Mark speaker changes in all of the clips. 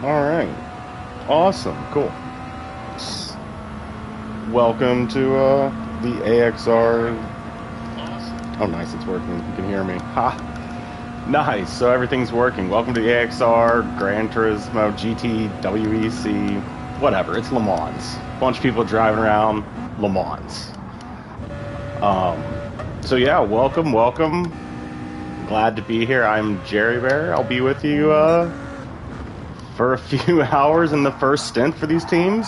Speaker 1: All right. Awesome. Cool. Welcome to the AXR. Oh, nice. It's working. You can hear me. Ha. Nice. So everything's working. Welcome to the AXR, Gran Turismo, GTWEC, whatever. It's Le Mans. Bunch of people driving around Le Mans. So yeah, welcome. Glad to be here. I'm Jerry Bear. I'll be with you for a few hours in the first stint for these teams.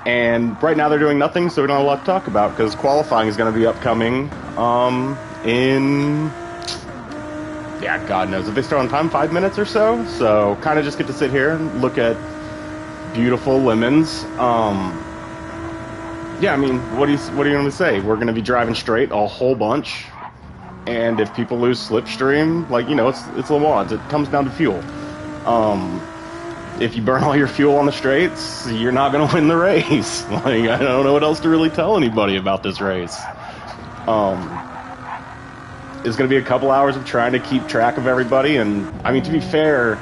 Speaker 1: And right now they're doing nothing, so we don't have a lot to talk about because qualifying is going to be upcoming in, yeah, God knows if they start on time, 5 minutes or so. So kind of just get to sit here and look at beautiful lemons. Yeah, I mean, what are you going to say? We're going to be driving straight a whole bunch, and if people lose slipstream, like, you know, it's Le Mans. It comes down to fuel. If you burn all your fuel on the straights, you're not going to win the race. Like, I don't know what else to really tell anybody about this race. It's going to be a couple hours of trying to keep track of everybody, and, I mean, to be fair,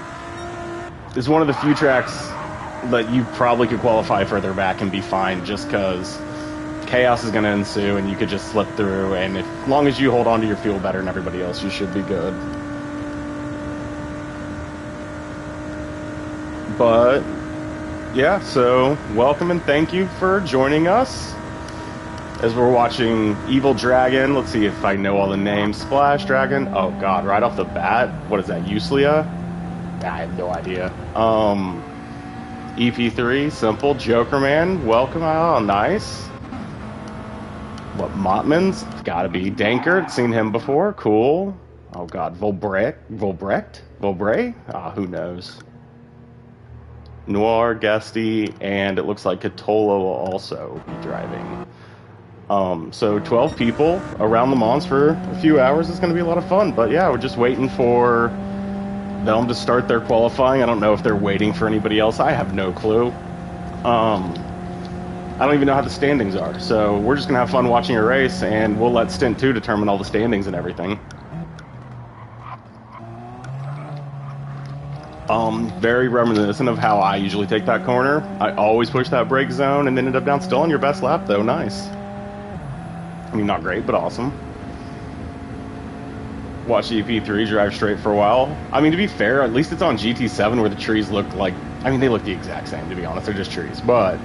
Speaker 1: it's one of the few tracks that you probably could qualify further back and be fine, just because chaos is going to ensue, and you could just slip through, and as long as you hold on to your fuel better than everybody else, you should be good. But, yeah, so welcome and thank you for joining us as we're watching Evil Dragon. Let's see if I know all the names. Splash Dragon. Oh, God, right off the bat. What is that, Euslia? I have no idea. EP3, Simple, Joker Man. Welcome. Oh, nice. What, Mottman's? Gotta be. Dankert, seen him before. Cool. Oh, God, Volbrecht? Ah, who knows. Noir, Guesty, and it looks like Catola will also be driving. So 12 people around Le Mans for a few hours is going to be a lot of fun. But yeah, we're just waiting for them to start their qualifying. I don't know if they're waiting for anybody else. I have no clue. I don't even know how the standings are. So we're just going to have fun watching a race, and we'll let Stint 2 determine all the standings and everything. Very reminiscent of how I usually take that corner. I always push that brake zone and then end up down still on your best lap, though. Nice. I mean, not great, but awesome. Watch EP3 drive straight for a while. I mean, to be fair, at least it's on GT7 where the trees look like... I mean, they look the exact same, to be honest. They're just trees. But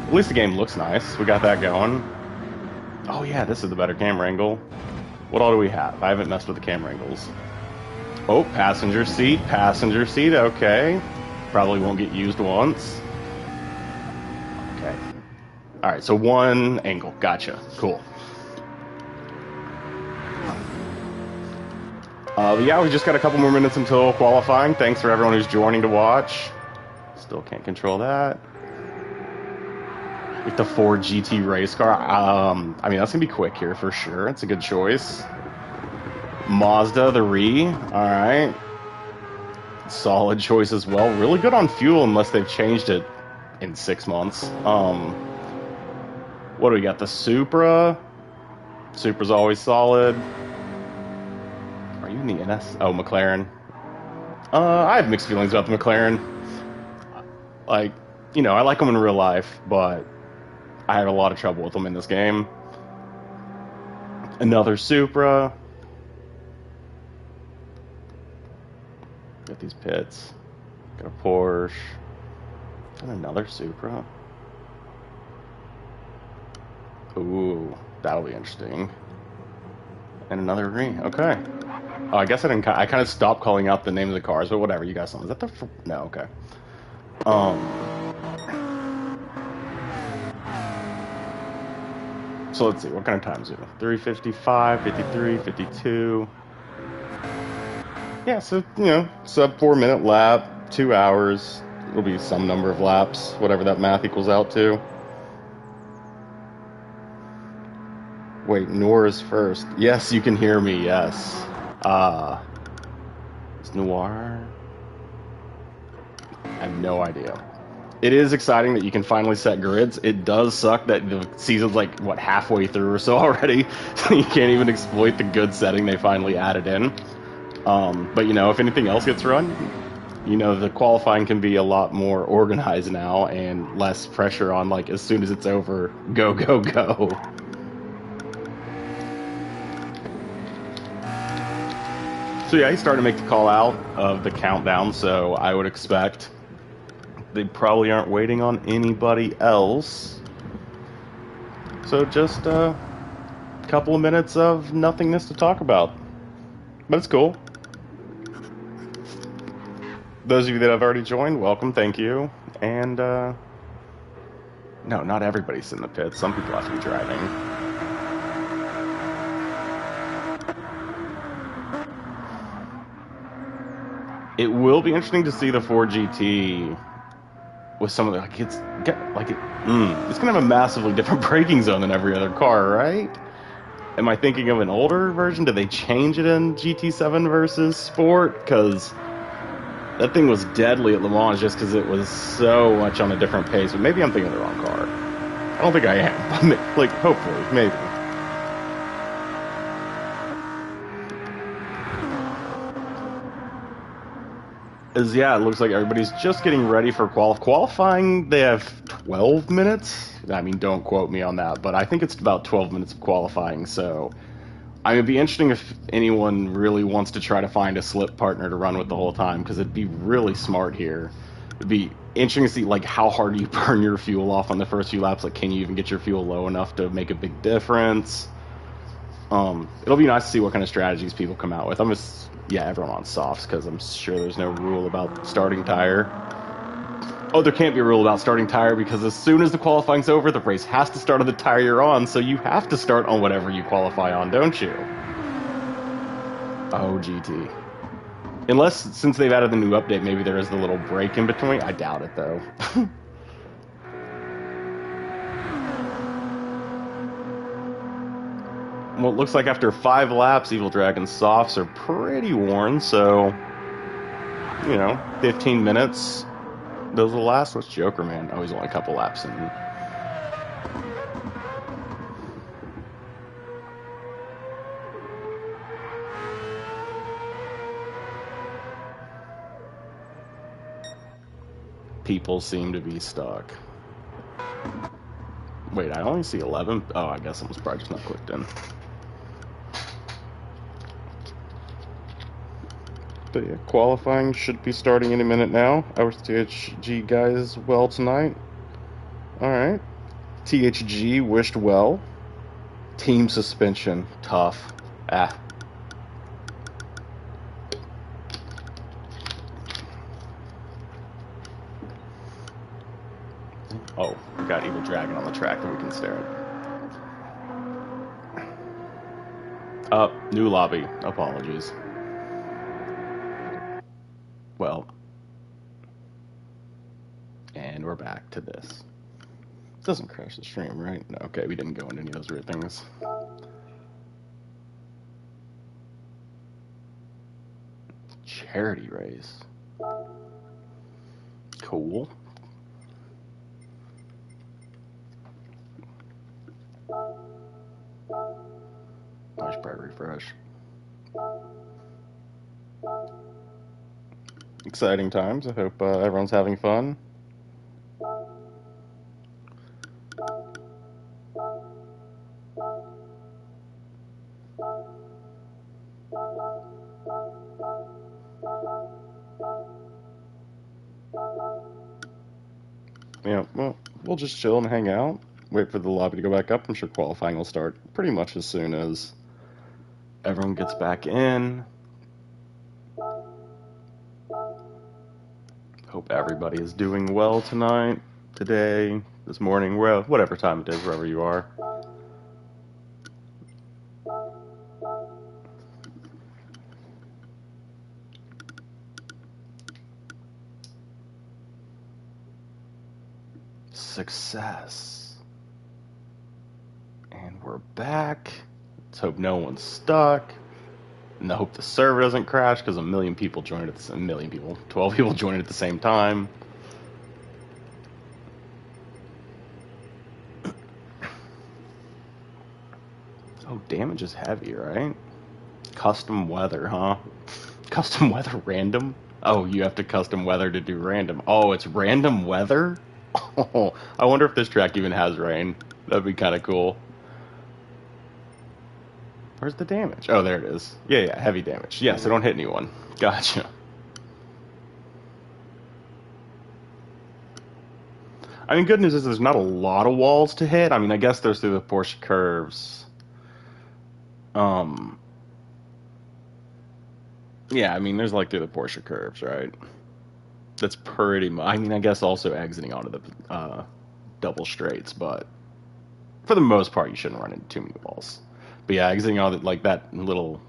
Speaker 1: at least the game looks nice. We got that going. Oh, yeah, this is the better camera angle. What all do we have? I haven't messed with the camera angles. Oh, passenger seat, okay. Probably won't get used once. Okay. Alright, so one angle. Gotcha. Cool. But yeah, we just got a couple more minutes until qualifying. Thanks for everyone who's joining to watch. Still can't control that. With the Ford GT race car. I mean, that's going to be quick here for sure. It's a good choice. Mazda, the Re, alright. Solid choice as well. Really good on fuel unless they've changed it in 6 months. What do we got? The Supra. Supra's always solid. Are you in the NS? Oh, McLaren. I have mixed feelings about the McLaren. Like, you know, I like them in real life, but I had a lot of trouble with them in this game. Another Supra. Got these pits. Got a Porsche. And another Supra. Ooh, that'll be interesting. And another Re. Okay. Oh, I guess I didn't. I kind of stopped calling out the name of the cars, but whatever. You guys know. Is that the? No. Okay. So let's see. What kind of times do we? 3:55, 53, 52. Yeah, so, you know, sub 4 minute lap, 2 hours. It'll be some number of laps, whatever that math equals out to. Wait, Noir is first. Yes, you can hear me, yes. It's Noir. I have no idea. It is exciting that you can finally set grids. It does suck that the season's like, what, halfway through or so already, so you can't even exploit the good setting they finally added in. But, you know, if anything else gets run, you know, the qualifying can be a lot more organized now and less pressure on, like, as soon as it's over, go, go, go. So, yeah, he's starting to make the call out of the countdown, so I would expect they probably aren't waiting on anybody else. So just a couple of minutes of nothingness to talk about. But it's cool. Those of you that have already joined, welcome, thank you. And, no, not everybody's in the pits. Some people have to be driving. It will be interesting to see the 4GT with some of the, like, it's gonna have a massively different braking zone than every other car, right? Am I thinking of an older version? Did they change it in GT7 versus Sport? Because that thing was deadly at Le Mans just because it was so much on a different pace. But maybe I'm thinking of the wrong car. I don't think I am. Like, hopefully, maybe. Yeah, it looks like everybody's just getting ready for qualifying. They have 12 minutes. I mean, don't quote me on that, but I think it's about 12 minutes of qualifying. So, I mean, it'd be interesting if anyone really wants to try to find a slip partner to run with the whole time, because it'd be really smart here. It'd be interesting to see, like, how hard you burn your fuel off on the first few laps. Like, can you even get your fuel low enough to make a big difference? It'll be nice to see what kind of strategies people come out with. Everyone on softs, because I'm sure there's no rule about starting tire. Oh, there can't be a rule about starting tire, because as soon as the qualifying's over, the race has to start on the tire you're on, so you have to start on whatever you qualify on, don't you? Oh, GT. Unless, since they've added the new update, maybe there is the little break in between. I doubt it, though. Well, it looks like after 5 laps, Evil Dragon's softs are pretty worn, so, you know, 15 minutes. Those will last. What's Joker, man? Oh, he's only a couple laps in. People seem to be stuck. Wait, I only see 11? Oh, I guess someone's probably just not clicked in. But yeah, qualifying should be starting any minute now. Our THG guys well tonight. Alright. THG wished well. Team suspension. Tough. Oh, we got Evil Dragon on the track that we can stare at. New lobby. Apologies. Well, and we're back to this. It doesn't crash the stream, right? No, okay, we didn't go into any of those weird things. Charity race. Cool. Nice bright refresh. Exciting times. I hope everyone's having fun. Yeah, well, we'll just chill and hang out. Wait for the lobby to go back up. I'm sure qualifying will start pretty much as soon as everyone gets back in. Hope everybody is doing well tonight, today, this morning, whatever time it is, wherever you are. Success. And we're back. Let's hope no one's stuck. And I hope the server doesn't crash, because 12 people joined at the same time. Oh, damage is heavy, right? Custom weather, huh? Custom weather random? Oh, you have to custom weather to do random. Oh, it's random weather? Oh, I wonder if this track even has rain. That'd be kind of cool. Where's the damage? Oh, there it is. Yeah, yeah, heavy damage. Yeah, so don't hit anyone. Gotcha. I mean, good news is there's not a lot of walls to hit. I mean, I guess there's through the Porsche curves. Um, yeah, I mean, there's like through the Porsche curves, right? That's pretty much. I mean, I guess also exiting onto the double straights, but for the most part, you shouldn't run into too many walls. But yeah, exiting on like that little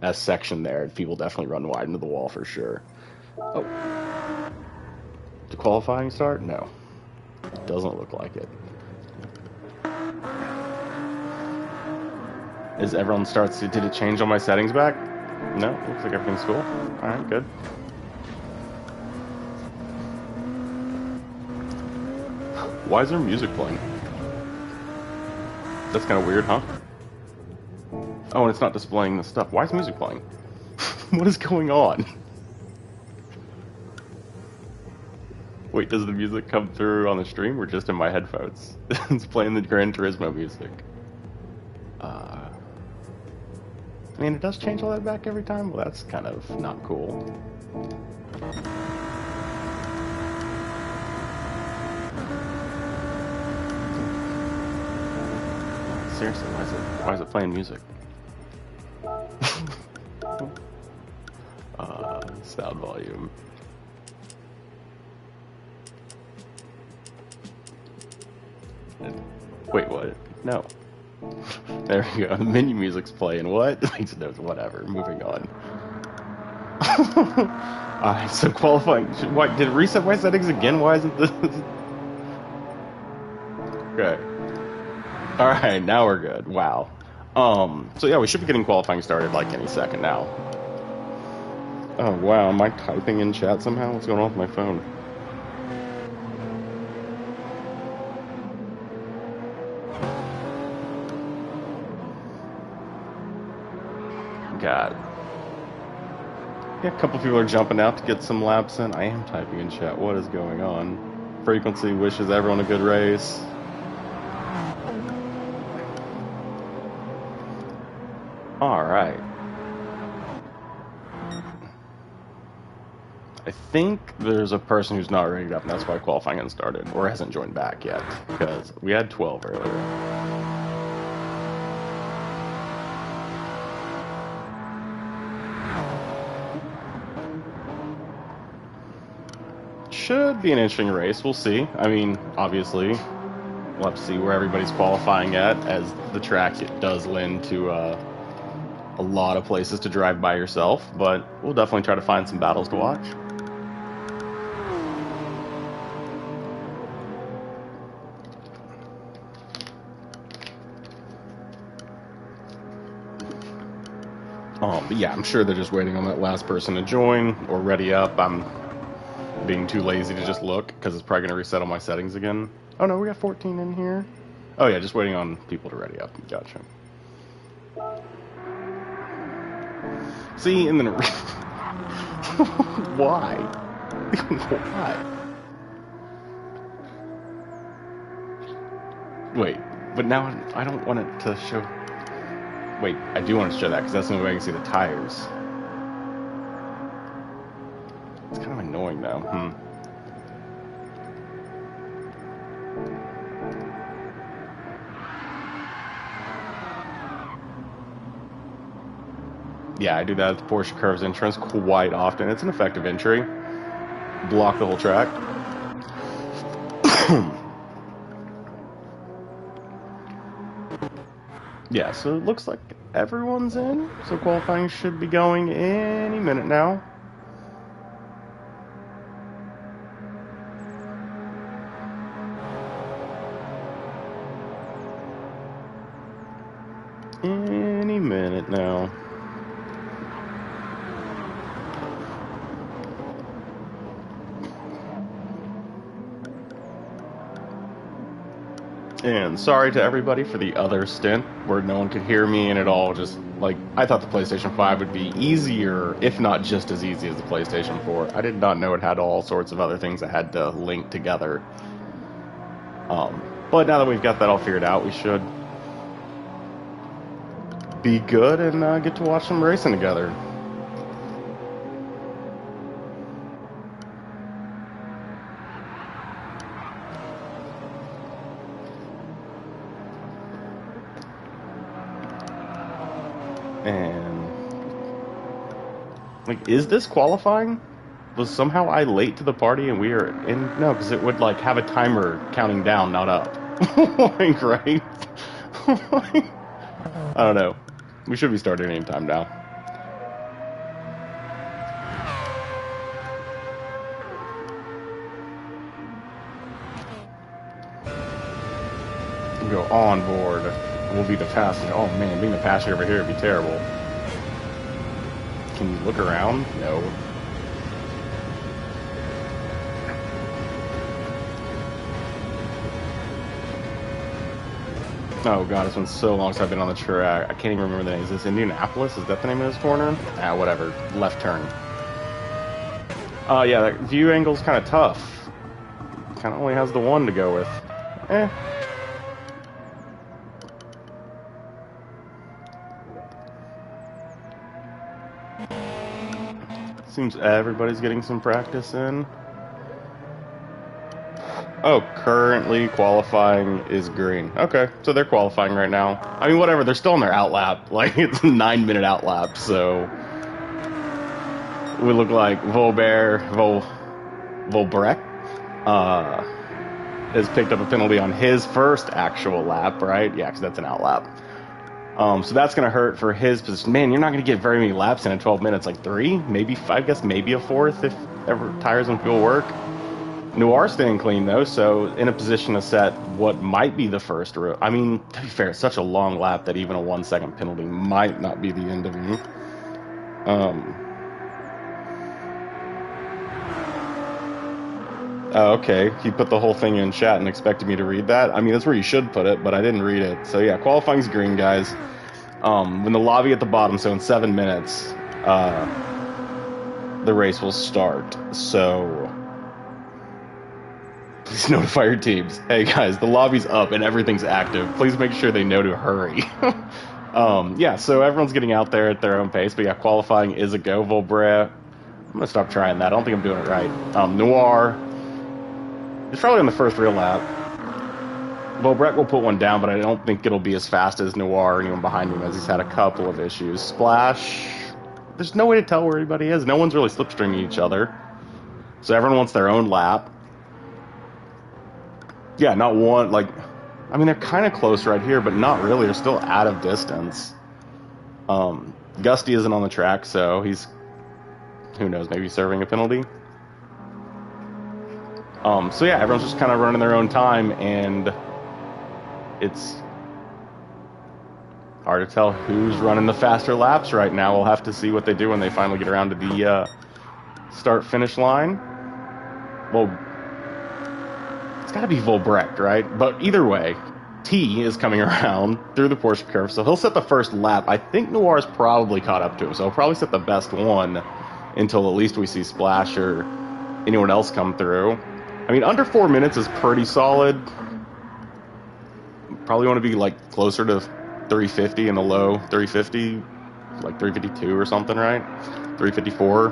Speaker 1: S section there, people definitely run wide into the wall for sure. Oh, the qualifying start? No, doesn't look like it. Is everyone starts? Did it change all my settings back? No, looks like everything's cool. All right, good. Why is there music playing? That's kind of weird, huh? Oh, and it's not displaying the stuff. Why is music playing? What is going on? Wait, does the music come through on the stream or just in my headphones? It's playing the Gran Turismo music. I mean, it does change all that back every time? Well, that's kind of not cool. Seriously, why is it playing music? Sound volume. Wait, what? No. There we go. The menu music's playing. What? Whatever. Moving on. Alright, so qualifying. Why did it reset my settings again? Why isn't this? Okay. Alright, now we're good. Wow. So yeah, we should be getting qualifying started like any second now. Oh wow, am I typing in chat somehow? What's going on with my phone? God. Yeah, a couple people are jumping out to get some laps in. I am typing in chat. What is going on? Frequency wishes everyone a good race. Alright. I think there's a person who's not rated up, and that's why qualifying hasn't started, or hasn't joined back yet, because we had 12 earlier. Should be an interesting race. We'll see. I mean, obviously, we'll have to see where everybody's qualifying at, as the track it does lend to a lot of places to drive by yourself, but we'll definitely try to find some battles to watch. But yeah, I'm sure they're just waiting on that last person to join or ready up. I'm being too lazy to just look because it's probably going to reset all my settings again. Oh no, we got 14 in here. Oh yeah, just waiting on people to ready up. Gotcha. See, and then why? Why? Wait, but now I don't want it to show. Wait, I do want to show that because that's the only way I can see the tires. It's kind of annoying though. Yeah, I do that at the Porsche Curves entrance quite often. It's an effective entry. Block the whole track. Yeah, so it looks like everyone's in. So qualifying should be going any minute now. Any minute now. And sorry to everybody for the other stint where no one could hear me and it all just, like, I thought the PlayStation 5 would be easier, if not just as easy as the PlayStation 4. I did not know it had all sorts of other things that had to link together. But now that we've got that all figured out, we should be good and get to watch some racing together. And, like, is this qualifying? Was somehow I late to the party and we are in? No, because it would, like, have a timer counting down, not up. Like, right? I don't know. We should be starting any time now. We'll go on board. We'll be the passenger. Oh man, being the passenger over here would be terrible. Can you look around? No. Oh god, it's been so long since I've been on the track. I can't even remember the name. Is this Indianapolis? Is that the name of this corner? Ah, whatever. Left turn. Yeah, that view angle's kind of tough. Kind of only has the one to go with. Eh. Seems everybody's getting some practice in. Oh, currently qualifying is green. Okay, so they're qualifying right now. I mean, whatever, they're still in their outlap. Like, it's a 9-minute outlap, so... We look like Volbrecht has picked up a penalty on his first actual lap, right? Yeah, because that's an outlap. So that's going to hurt for his position. Man, you're not going to get very many laps in 12 minutes. Like 3, maybe 5, I guess maybe a 4th if ever tires and fuel work. Noir staying clean, though, so in a position to set what might be the first. I mean, to be fair, it's such a long lap that even a 1-second penalty might not be the end of you. Oh, okay, he put the whole thing in chat and expected me to read that. I mean, that's where you should put it, but I didn't read it. So yeah, qualifying's green, guys. When the lobby at the bottom, so in 7 minutes, the race will start. So please notify your teams. Hey guys, the lobby's up and everything's active. Please make sure they know to hurry. Yeah, so everyone's getting out there at their own pace. But yeah, qualifying is a go. Volbrecht. I'm gonna stop trying that. I don't think I'm doing it right. Noir. It's probably on the first real lap. Volbrecht will put one down, but I don't think it'll be as fast as Noir or anyone behind him, as he's had a couple of issues. Splash. There's no way to tell where everybody is. No one's really slipstreaming each other. So everyone wants their own lap. Yeah, not one, like, I mean, they're kind of close right here, but not really. They're still out of distance. Gusty isn't on the track, so he's, who knows, maybe serving a penalty. So yeah, everyone's just kind of running their own time, and it's hard to tell who's running the faster laps right now. We'll have to see what they do when they finally get around to the start-finish line. Well, it's got to be Volbrecht, right? But either way, T is coming around through the Porsche curve, so he'll set the first lap. I think Noir's probably caught up to him, so he'll probably set the best one until at least we see Splash or anyone else come through. I mean, under 4 minutes is pretty solid. Probably want to be, like, closer to 350 in the low 350, like 352 or something, right? 354.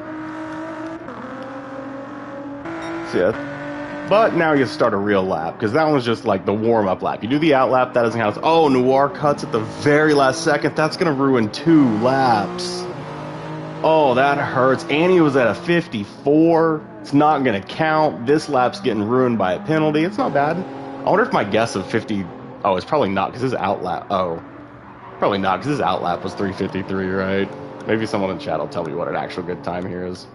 Speaker 1: So, yeah. But now you start a real lap, because that one was just, like, the warm-up lap. You do the out lap, that doesn't count. Oh, Noir cuts at the very last second. That's going to ruin 2 laps. Oh, that hurts. Annie was at a 54. It's not going to count. This lap's getting ruined by a penalty. It's not bad. I wonder if my guess of 50... Oh, it's probably not, because his outlap... Oh. Probably not, because his outlap was 353, right? Maybe someone in chat will tell me what an actual good time here is.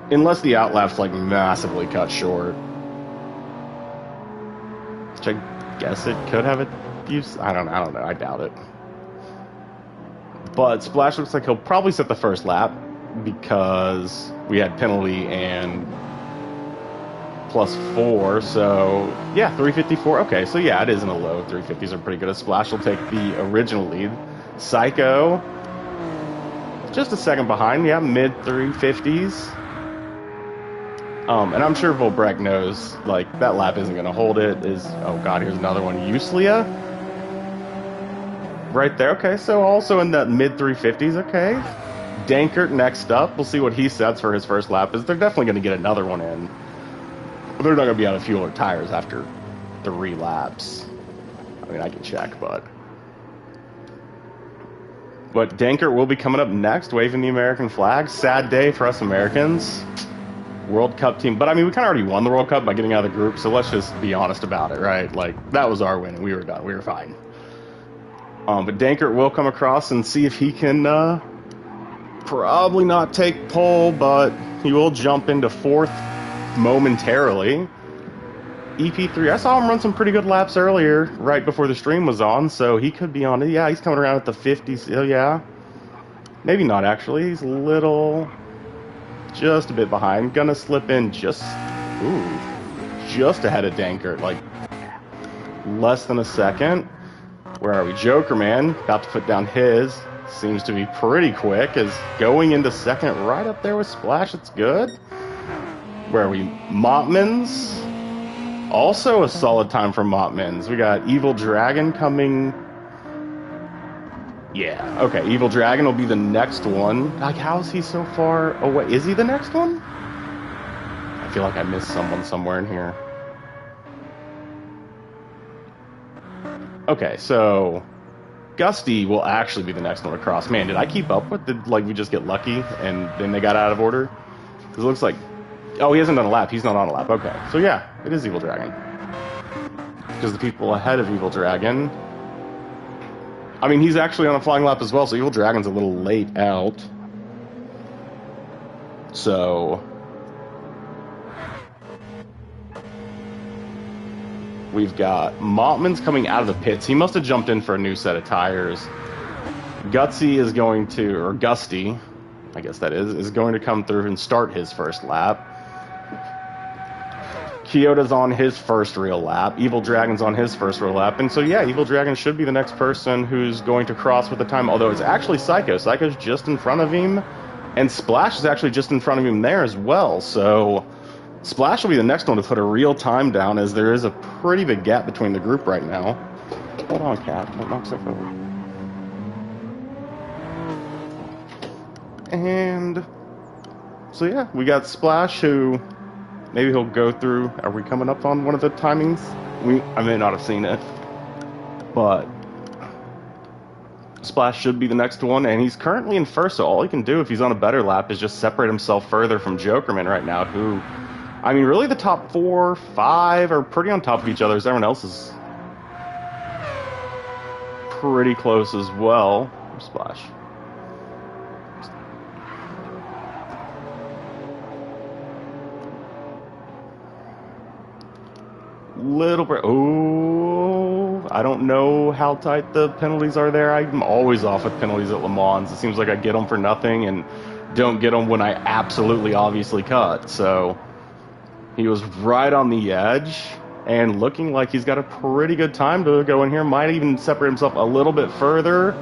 Speaker 1: Unless the outlap's, like, massively cut short. Which I guess it could have it used. I don't know. I doubt it. But Splash looks like he'll probably set the first lap because we had penalty and plus 4, so yeah, 354. Okay, so yeah, it is in a low. 350s are pretty good. A Splash will take the original lead. Psycho, just a second behind. Yeah, mid 350s. And I'm sure Volbrecht knows, like, that lap isn't going to hold it. Oh god, here's another one. Uslia? Right there, okay, so also in that mid 350s, okay. Dankert next up. We'll see what he sets for his first lap. They're definitely going to get another one in. They're not going to be out of fuel or tires after 3 laps. I mean, I can check, but Dankert will be coming up next, waving the American flag. Sad day for us Americans. World Cup team. But, I mean, we kind of already won the World Cup by getting out of the group, so let's just be honest about it, right? Like, that was our win, and we were done. We were fine. But Dankert will come across and see if he can probably not take pole, but he will jump into 4th momentarily. EP3, I saw him run some pretty good laps earlier, right before the stream was on, so he could be on it. Yeah, he's coming around at the 50s. Oh, yeah. Maybe not, actually. He's just a bit behind. Gonna slip in just ahead of Dankert, like less than a second. Where are we? Joker Man, about to put down his. Seems to be pretty quick, is going into second right up there with Splash. It's good. Where are we? Mottmans. Also a solid time for Mottmans. We got Evil Dragon coming. Yeah, okay, Evil Dragon will be the next one. Like, how is he so far away? Is he the next one? I feel like I missed someone somewhere in here. Okay, so Gusty will actually be the next one across. Man, did I keep up with we just get lucky and then they got out of order? Because it looks like... Oh, he hasn't done a lap. He's not on a lap. Okay, so yeah, it is Evil Dragon. Because the people ahead of Evil Dragon... I mean, he's actually on a flying lap as well, so Evil Dragon's a little late out. So... We've got Mottman's coming out of the pits. He must have jumped in for a new set of tires. Gutsy is going to, or Gusty, I guess that is going to come through and start his first lap. Kyoto's on his first real lap. Evil Dragon's on his first real lap. And so, yeah, Evil Dragon should be the next person who's going to cross with the time, although it's actually Psycho. Psycho's just in front of him, and Splash is actually just in front of him there as well. So Splash will be the next one to put a real time down, as there is a pretty big gap between the group right now. Hold on, Cat. Don't knock stuff over. And so, yeah, we got Splash, who... Maybe he'll go through... Are we coming up on one of the timings? I may not have seen it. But Splash should be the next one, and he's currently in first, so all he can do if he's on a better lap is just separate himself further from Jokerman right now, who... I mean, really the top 4, 5 are pretty on top of each other, as everyone else is pretty close as well. Splash. Little bit. Oh, I don't know how tight the penalties are there. I'm always off with penalties at Le Mans. It seems like I get them for nothing and don't get them when I absolutely obviously cut. So he was right on the edge and looking like he's got a pretty good time to go in here. Might even separate himself a little bit further.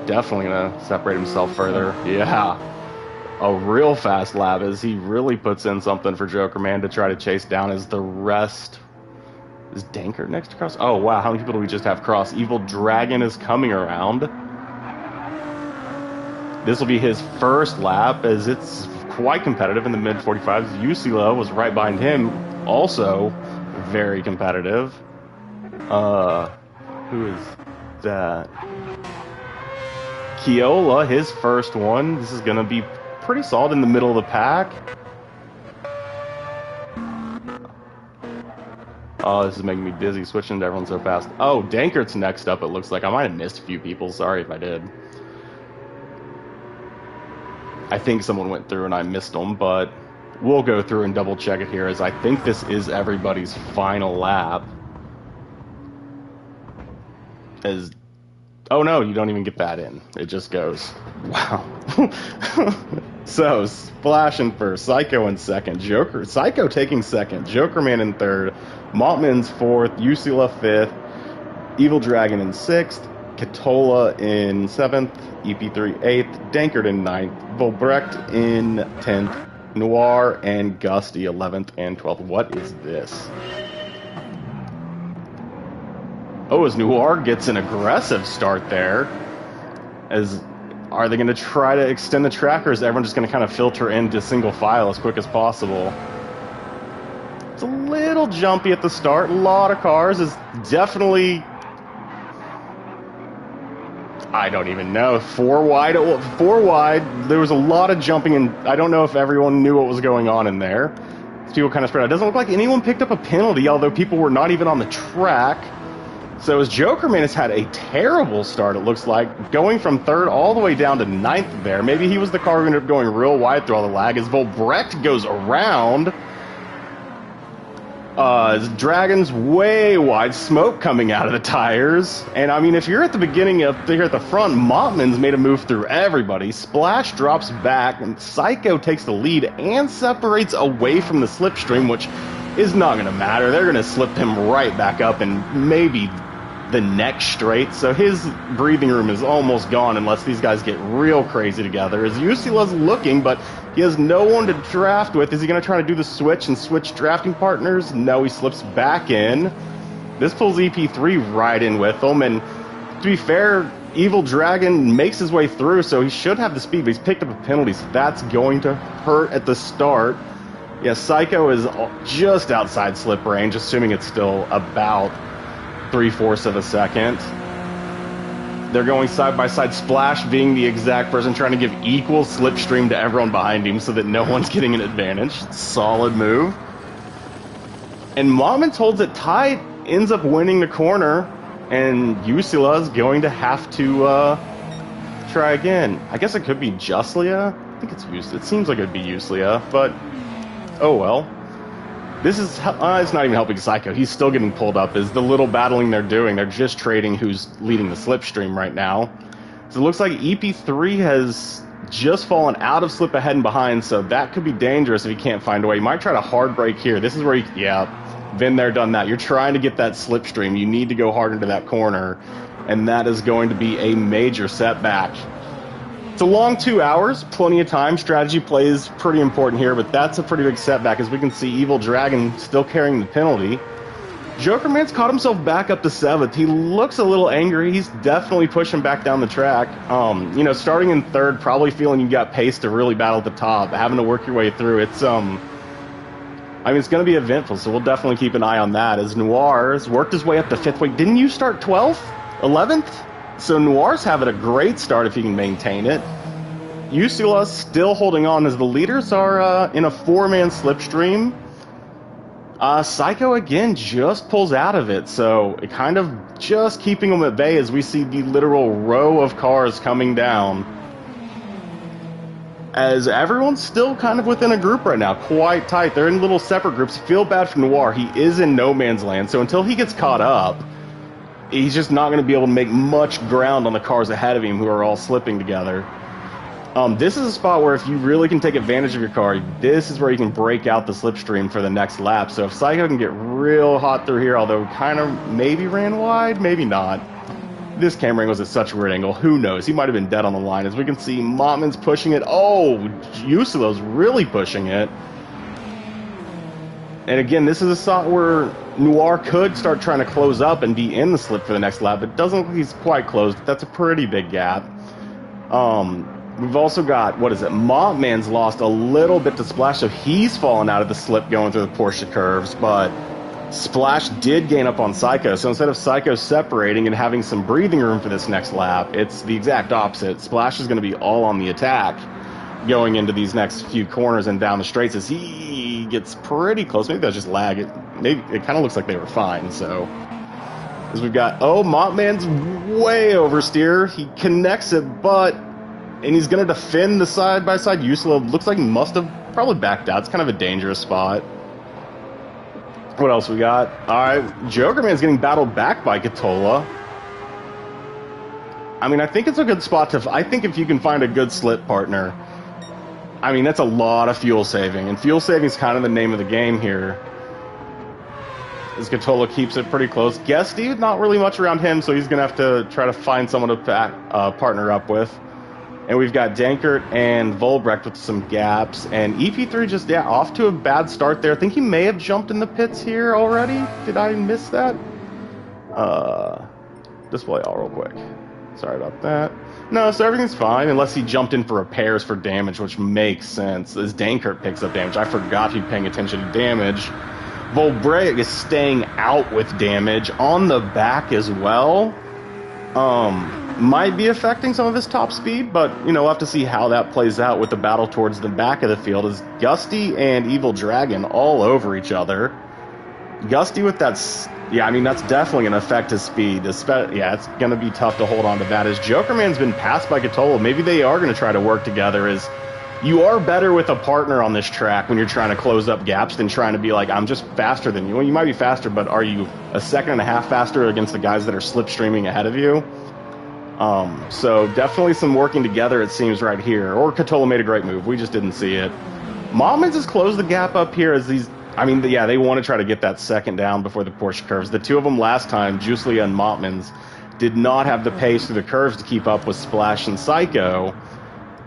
Speaker 1: Definitely gonna separate himself further. Yeah. A real fast lap as he really puts in something for Joker Man to try to chase down as the rest... Is Dankert next to cross? Oh, wow. How many people do we just have cross? Evil Dragon is coming around. This will be his first lap, as it's quite competitive in the mid-45s. Usila was right behind him, also very competitive. Who is that? Keola, his first one. This is going to be pretty solid in the middle of the pack. Oh, this is making me dizzy, switching to everyone so fast. Oh, Dankert's next up, it looks like. I might have missed a few people. Sorry if I did. I think someone went through and I missed them, but we'll go through and double check it here, as I think this is everybody's final lap. As Oh no, you don't even get that in. It just goes. Wow. So, Splash in first, Psycho in second, Psycho taking second, Jokerman in third, Montman's fourth, Usula fifth, Evil Dragon in sixth, Katola in seventh, EP3 eighth, Dankard in ninth, Volbrecht in 10th, Noir and Gusty 11th and 12th. What is this? Oh, as Noir gets an aggressive start there. Are they going to try to extend the track, or is everyone just going to kind of filter into single file as quick as possible? It's a little jumpy at the start. A lot of cars. Is definitely, I don't even know. Four wide. There was a lot of jumping, and I don't know if everyone knew what was going on in there. People kind of spread out. It doesn't look like anyone picked up a penalty, although people were not even on the track. So as Jokerman has had a terrible start, it looks like, going from third all the way down to ninth there. Maybe he was the car who ended up going real wide through all the lag. As Volbrecht goes around, Dragon's way wide, smoke coming out of the tires. And I mean, if you're at the beginning of here at the front, Montman's made a move through everybody. Splash drops back, and Psycho takes the lead and separates away from the slipstream, which is not going to matter. They're going to slip him right back up and maybe the next straight, so his breathing room is almost gone unless these guys get real crazy together. As Usila's looking, but he has no one to draft with. Is he going to try to do the switch and switch drafting partners? No, he slips back in. This pulls EP3 right in with him, and to be fair, Evil Dragon makes his way through, so he should have the speed, but he's picked up a penalty, so that's going to hurt at the start. Yeah, Psycho is just outside slip range, assuming it's still about 3/4 of a second. They're going side by side, Splash being the exact person trying to give equal slipstream to everyone behind him so that no one's getting an advantage. Solid move. And Montman holds it tight, ends up winning the corner, and Usila's going to have to try again. I guess it could be Justlia. I think it's Uslia. It seems like it would be Uslia, but oh well. This is, it's not even helping Psycho. He's still getting pulled up. Is the little battling they're doing. They're just trading who's leading the slipstream right now. So it looks like EP3 has just fallen out of slip ahead and behind, so that could be dangerous if he can't find a way. He might try to hard brake here. This is where he, yeah, been there, done that. You're trying to get that slipstream. You need to go hard into that corner, and that is going to be a major setback. It's a long 2 hours, plenty of time. Strategy play is pretty important here, but that's a pretty big setback, as we can see Evil Dragon still carrying the penalty. Jokerman's caught himself back up to 7th. He looks a little angry. He's definitely pushing back down the track. You know, starting in 3rd, probably feeling you got pace to really battle at the top, having to work your way through. It's, I mean, it's going to be eventful, so we'll definitely keep an eye on that. As Noir has worked his way up to 5th. Wait, didn't you start 12th? 11th? So Noir's having a great start if he can maintain it. Usula's still holding on as the leaders are in a 4-man slipstream. Psycho again just pulls out of it, so it kind of just keeping them at bay as we see the literal row of cars coming down. As everyone's still kind of within a group right now, quite tight. They're in little separate groups. Feel bad for Noir. He is in no man's land, so until he gets caught up, he's just not going to be able to make much ground on the cars ahead of him who are all slipping together. This is a spot where if you really can take advantage of your car, this is where you can break out the slipstream for the next lap. So if Psycho can get real hot through here, although kind of maybe ran wide, maybe not. This camera angle is at such a weird angle. Who knows? He might have been dead on the line. As we can see, Montman's pushing it. Oh, Usila's really pushing it. And again, this is a spot where Noir could start trying to close up and be in the slip for the next lap. It doesn't look like he's quite closed. That's a pretty big gap. We've also got, what is it? Montman's lost a little bit to Splash, so he's fallen out of the slip going through the Porsche curves, but Splash did gain up on Psycho. So instead of Psycho separating and having some breathing room for this next lap, it's the exact opposite. Splash is going to be all on the attack going into these next few corners and down the straights as he gets pretty close. Maybe that's just lag. It kind of looks like they were fine. So as we've got, Montman's way oversteer. He connects it, and he's going to defend the side-by-side. Usula looks like he must have probably backed out. It's kind of a dangerous spot. What else we got? All right, Jokerman's getting battled back by Katola. I mean, I think it's a good spot to... I think if you can find a good slip partner, I mean, that's a lot of fuel saving. And fuel saving is kind of the name of the game here. As Katola keeps it pretty close. Guesty, not really much around him, so he's going to have to try to find someone to partner up with. And we've got Dankert and Volbrecht with some gaps. And EP3 just, yeah, off to a bad start there. I think he may have jumped in the pits here already. Did I miss that? Display all real quick. Sorry about that. No, so everything's fine, unless he jumped in for repairs for damage, which makes sense, as Dankert picks up damage. I forgot he'd paying attention to damage. Volbrecht is staying out with damage on the back as well. Might be affecting some of his top speed, but, you know, we'll have to see how that plays out with the battle towards the back of the field, as Gusty and Evil Dragon all over each other. Gusty with that... Yeah, I mean, that's definitely going to affect his speed. Yeah, it's going to be tough to hold on to that. As Jokerman's been passed by Katola, maybe they are going to try to work together. As you are better with a partner on this track when you're trying to close up gaps than trying to be like, I'm just faster than you. Well, you might be faster, but are you a second and a half faster against the guys that are slipstreaming ahead of you? So definitely some working together, it seems, right here. Or Katola made a great move. We just didn't see it. Mommins has closed the gap up here as these... I mean, yeah, they want to try to get that second down before the Porsche curves. The two of them last time, Juicelia and Mottmans, did not have the pace through the curves to keep up with Splash and Psycho.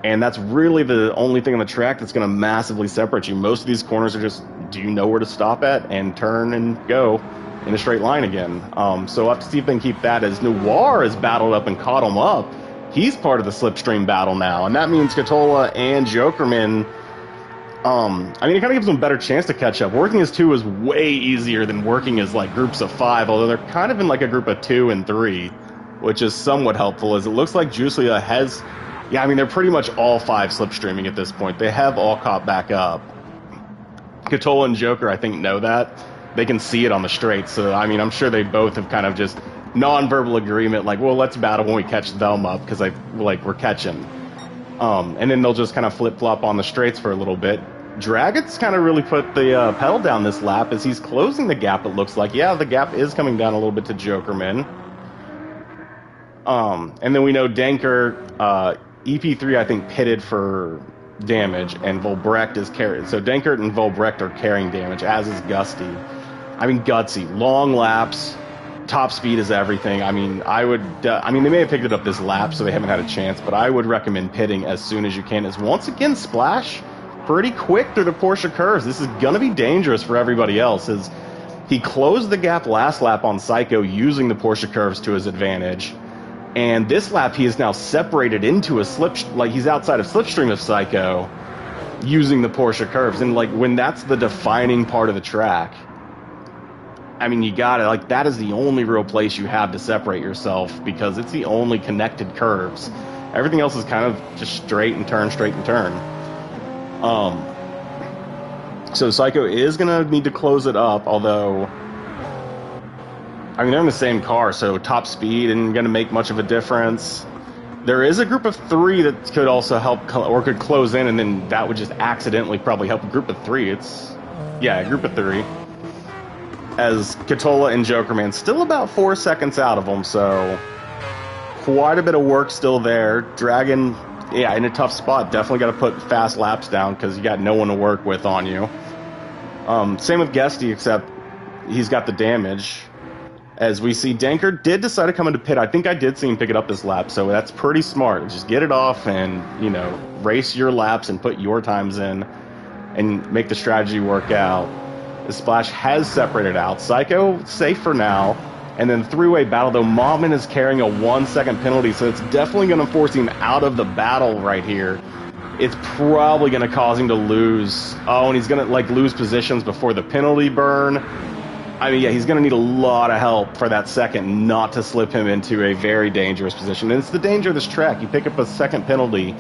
Speaker 1: And that's really the only thing on the track that's going to massively separate you. Most of these corners are just, do you know where to stop at and turn and go in a straight line again. So we'll have to see if they can keep that, as Noir has battled up and caught him up. He's part of the slipstream battle now, and that means Katola and Jokerman... I mean, it kind of gives them a better chance to catch up. Working as two is way easier than working as, like, groups of 5, although they're kind of in, like, a group of 2 and 3, which is somewhat helpful, as it looks like Juicelia has... Yeah, I mean, they're pretty much all 5 slipstreaming at this point. They have all caught back up. Katola and Joker, I think, know that. They can see it on the straight, so, I mean, I'm sure they both have kind of just non-verbal agreement, like, well, let's battle when we catch them up, because, we're catching. And then they'll just kind of flip-flop on the straights for a little bit. Dragon's kind of really put the pedal down this lap as he's closing the gap, it looks like. Yeah, the gap is coming down a little bit to Jokerman. And then we know Danker, EP3, I think, pitted for damage, and Volbrecht is carried. So Dankert and Volbrecht are carrying damage, as is Gusty. I mean, Gutsy. Long laps. Top speed is everything. I mean, they may have picked it up this lap, so they haven't had a chance, but I would recommend pitting as soon as you can, as once again, Splash pretty quick through the Porsche curves. This is going to be dangerous for everybody else, as he closed the gap last lap on Psycho using the Porsche curves to his advantage, and this lap he is now separated into a he's outside of slipstream of Psycho using the Porsche curves, and when that's the defining part of the track, I mean, you gotta, that is the only real place you have to separate yourself, because it's the only connected curves. Everything else is kind of just straight and turn, straight and turn. So Psycho is gonna need to close it up, although, I mean, they're in the same car, so top speed isn't gonna make much of a difference. There is a group of 3 that could also help, or could close in, and then that would just accidentally probably help a group of 3. Yeah, a group of 3. As Katola and Jokerman still about 4 seconds out of them, so quite a bit of work still there. Dragon, yeah, in a tough spot. Definitely got to put fast laps down, because you got no one to work with on you. Same with Guesty, except he's got the damage. As we see, Danker did decide to come into pit. I think I did see him pick it up this lap, so that's pretty smart. Just get it off and, race your laps and put your times in and make the strategy work out. The Splash has separated out. Psycho, safe for now. And then 3-way battle, though, Mommon is carrying a 1-second penalty, so it's definitely going to force him out of the battle right here. It's probably going to cause him to lose. Oh, and he's going to, lose positions before the penalty burn. I mean, yeah, he's going to need a lot of help for that second not to slip him into a very dangerous position. And it's the danger of this track. You pick up a second penalty,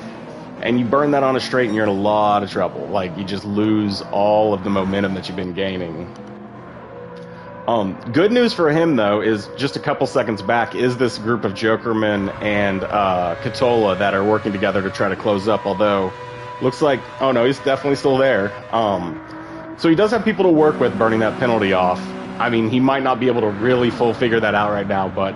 Speaker 1: and you burn that on a straight, and you're in a lot of trouble. You just lose all of the momentum that you've been gaining. Good news for him, though, is just a couple seconds back is this group of Jokerman and Katola that are working together to try to close up, although looks like, oh no, he's definitely still there. So he does have people to work with burning that penalty off. I mean, he might not be able to really full figure that out right now, but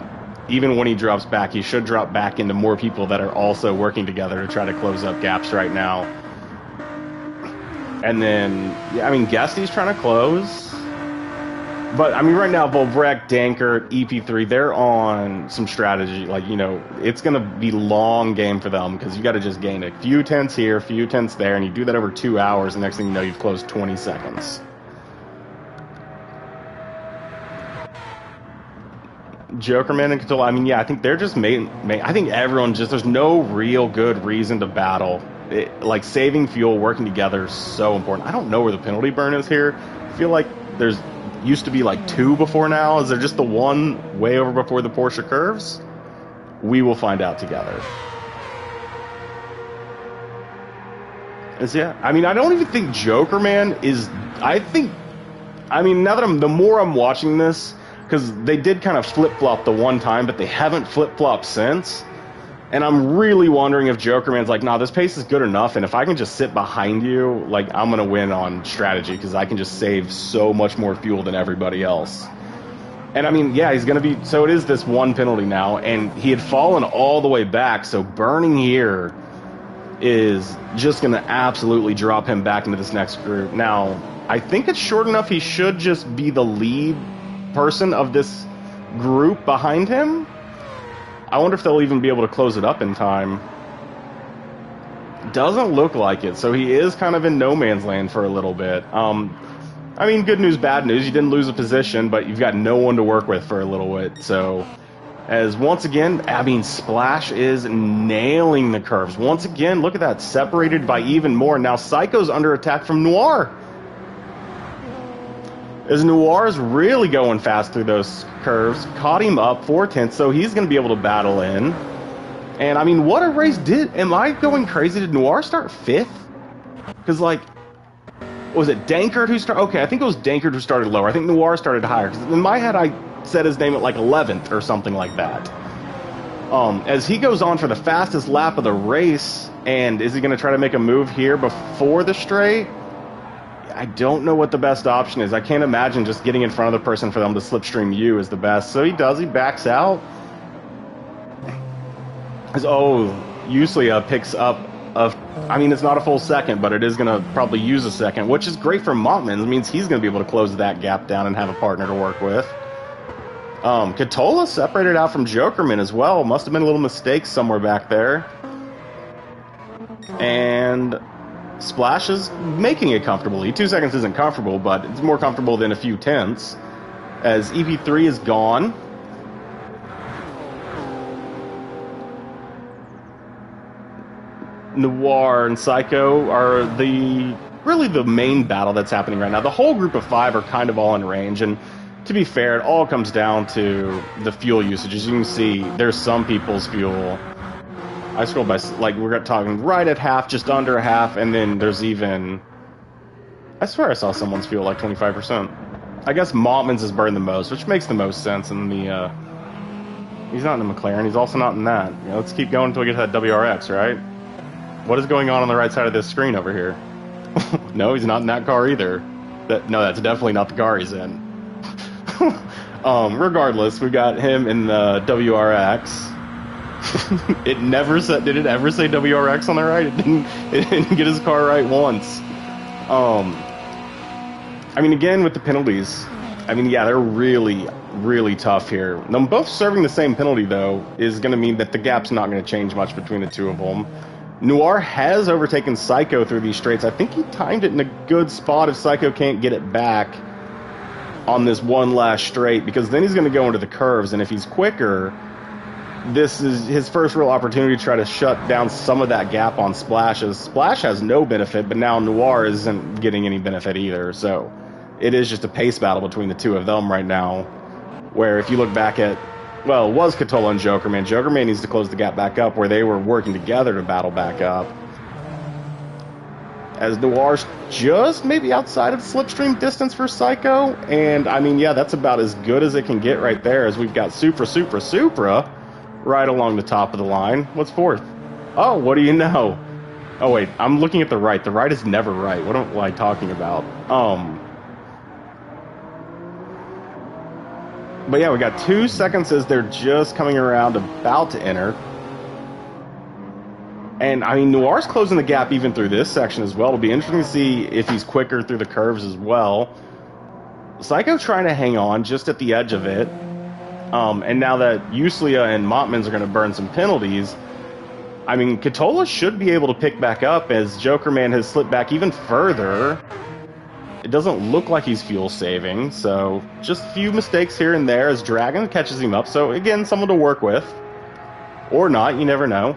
Speaker 1: even when he drops back, he should drop back into more people that are also working together to try to close up gaps right now. And then, yeah, I mean, Guesty's trying to close. But, I mean, right now, Volvrek, Dankert, EP3, they're on some strategy. Like, you know, it's going to be long game for them because you got to just gain a few tenths here, a few tenths there, and you do that over 2 hours, and next thing you know, you've closed 20 seconds. Jokerman and Catola, I mean, yeah, I think they're just I think everyone just, there's no real good reason to battle. Like, saving fuel, working together is so important. I don't know where the penalty burn is here. I feel like there's used to be like 2 before now. Is there just the one way over before the Porsche curves? We will find out together. Yeah, I mean, I don't even think Jokerman is, I mean, now that the more I'm watching this, because they did kind of flip-flop the one time, but they haven't flip-flopped since. And I'm really wondering if Jokerman's like, nah, this pace is good enough, and if I can just sit behind you, like, I'm going to win on strategy, because I can just save so much more fuel than everybody else. And, I mean, yeah, he's going to be, so it is this one penalty now, and he had fallen all the way back, so burning here is just going to absolutely drop him back into this next group. Now, I think it's short enough he should just be the lead person of this group behind him. I wonder if they'll even be able to close it up in time. Doesn't look like it, so he is kind of in no man's land for a little bit. I mean, good news, bad news. You didn't lose a position, but you've got no one to work with for a little bit. So, as once again, I mean, Splash is nailing the curves. Once again, look at that, separated by even more. Now, Psycho's under attack from Noir. As Noir is really going fast through those curves, caught him up 4 tenths, so he's going to be able to battle in. And, I mean, what a race did. Am I going crazy? Did Noir start 5th? Because, like, was it Dankert who started? Okay, I think it was Dankert who started lower. I think Noir started higher. Because in my head, I said his name at, like, 11th or something like that. As he goes on for the fastest lap of the race, and is he going to try to make a move here before the straight? I don't know what the best option is. I can't imagine just getting in front of the person for them to slipstream you is the best. So he does. He backs out. Uslia picks up I mean, it's not a full second, but it is going to probably use a second, which is great for Montman. It means he's going to be able to close that gap down and have a partner to work with. Catola separated out from Jokerman as well. Must have been a little mistake somewhere back there. And Splash is making it comfortably. 2 seconds isn't comfortable, but it's more comfortable than a few tenths. As EP3 is gone. Noir and Psycho are really the main battle that's happening right now. The whole group of 5 are kind of all in range, and to be fair, it all comes down to the fuel usage. As you can see, there's some people's fuel. I scrolled by, like, we're talking right at half, just under half, and then there's even, I swear I saw someone's fuel like 25%. I guess Montman's has burned the most, which makes the most sense in the, he's not in the McLaren, he's also not in that. You know, let's keep going until we get to that WRX, right? What is going on the right side of this screen over here? No, he's not in that car either. No, that's definitely not the car he's in. Regardless, we got him in the WRX. It never said. Did it ever say WRX on the right? It didn't get his car right once. I mean, again with the penalties. I mean, yeah, they're really, really tough here. Them both serving the same penalty though is going to mean that the gap's not going to change much between the two of them. Noir has overtaken Psycho through these straights. I think he timed it in a good spot if Psycho can't get it back on this one last straight, because then he's going to go into the curves, and if he's quicker, this is his first real opportunity to try to shut down some of that gap on Splash. Splash has no benefit, but now Noir isn't getting any benefit either, so it is just a pace battle between the two of them right now, where if you look back at, well, it was Catola and Jokerman. Jokerman needs to close the gap back up where they were working together to battle back up. As Noir's just maybe outside of slipstream distance for Psycho. And, I mean, yeah, that's about as good as it can get right there, as we've got Supra right along the top of the line. What's 4th? Oh, what do you know? Oh, wait, I'm looking at the right. The right is never right. What am I talking about? But yeah, we got 2 seconds as they're just coming around, about to enter. And, I mean, Noir's closing the gap even through this section as well. It'll be interesting to see if he's quicker through the curves as well. Psycho trying to hang on just at the edge of it. And now that Uslia and Mottmans are going to burn some penalties, I mean, Katola should be able to pick back up as Jokerman has slipped back even further. It doesn't look like he's fuel saving, so just a few mistakes here and there as Dragon catches him up. So, again, someone to work with. Or not, you never know.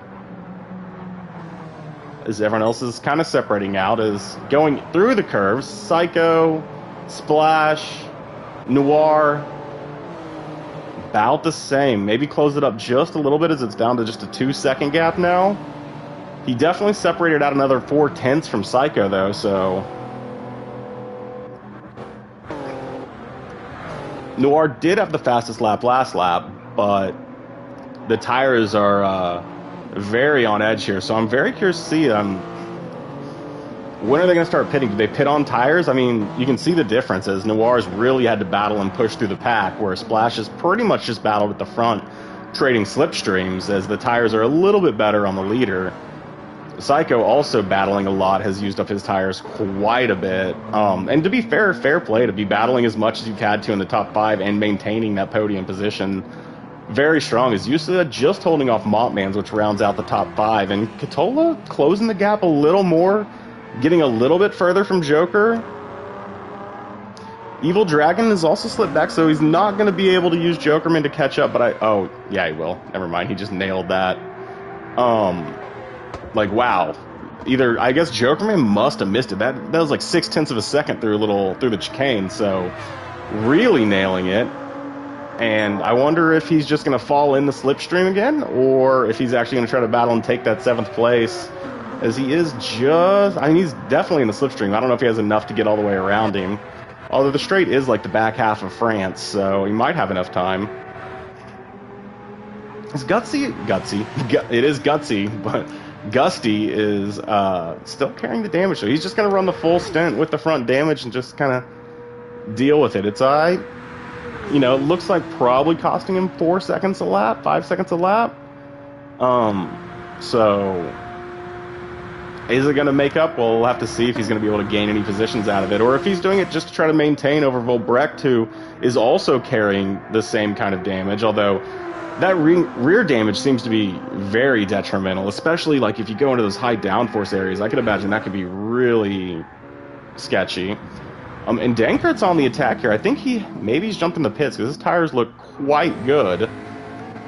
Speaker 1: As everyone else is kind of separating out, is going through the curves. Psycho, Splash, Noir, about the same. Maybe close it up just a little bit as it's down to just a 2-second gap now. He definitely separated out another 4/10 from Psycho, though, so... Noir did have the fastest lap last lap, but the tires are very on edge here, so I'm very curious to see when are they going to start pitting? Do they pit on tires? I mean, you can see the difference as Noir's really had to battle and push through the pack, where Splash has pretty much just battled at the front, trading slipstreams as the tires are a little bit better on the leader. Psycho also battling a lot, has used up his tires quite a bit. And to be fair play to be battling as much as you've had to in the top 5 and maintaining that podium position. Very strong as Uslia just holding off Montmans, which rounds out the top 5. And Katola closing the gap a little more, getting a little bit further from Joker. Evil Dragon has also slipped back, so he's not going to be able to use Jokerman to catch up, but oh, yeah, he will. Never mind, he just nailed that. Like, wow. Either, I guess Jokerman must have missed it. That was like 0.6 of a second through the chicane, so really nailing it. And I wonder if he's just going to fall in the slipstream again, or if he's actually going to try to battle and take that 7th place, as he is just... I mean, he's definitely in the slipstream. I don't know if he has enough to get all the way around him. Although the straight is like the back half of France, so he might have enough time. It's gutsy. It is gutsy, but Gusty is still carrying the damage, so he's just going to run the full stint with the front damage and just kind of deal with it. It's you know, it looks like probably costing him 4 seconds a lap, 5 seconds a lap. So is it going to make up? Well, we'll have to see if he's going to be able to gain any positions out of it, or if he's doing it just to try to maintain over Volbrecht, who is also carrying the same kind of damage, although that rear damage seems to be very detrimental, especially like if you go into those high downforce areas. I could imagine that could be really sketchy. And Dankert's on the attack here. I think maybe he's jumped in the pits because his tires look quite good.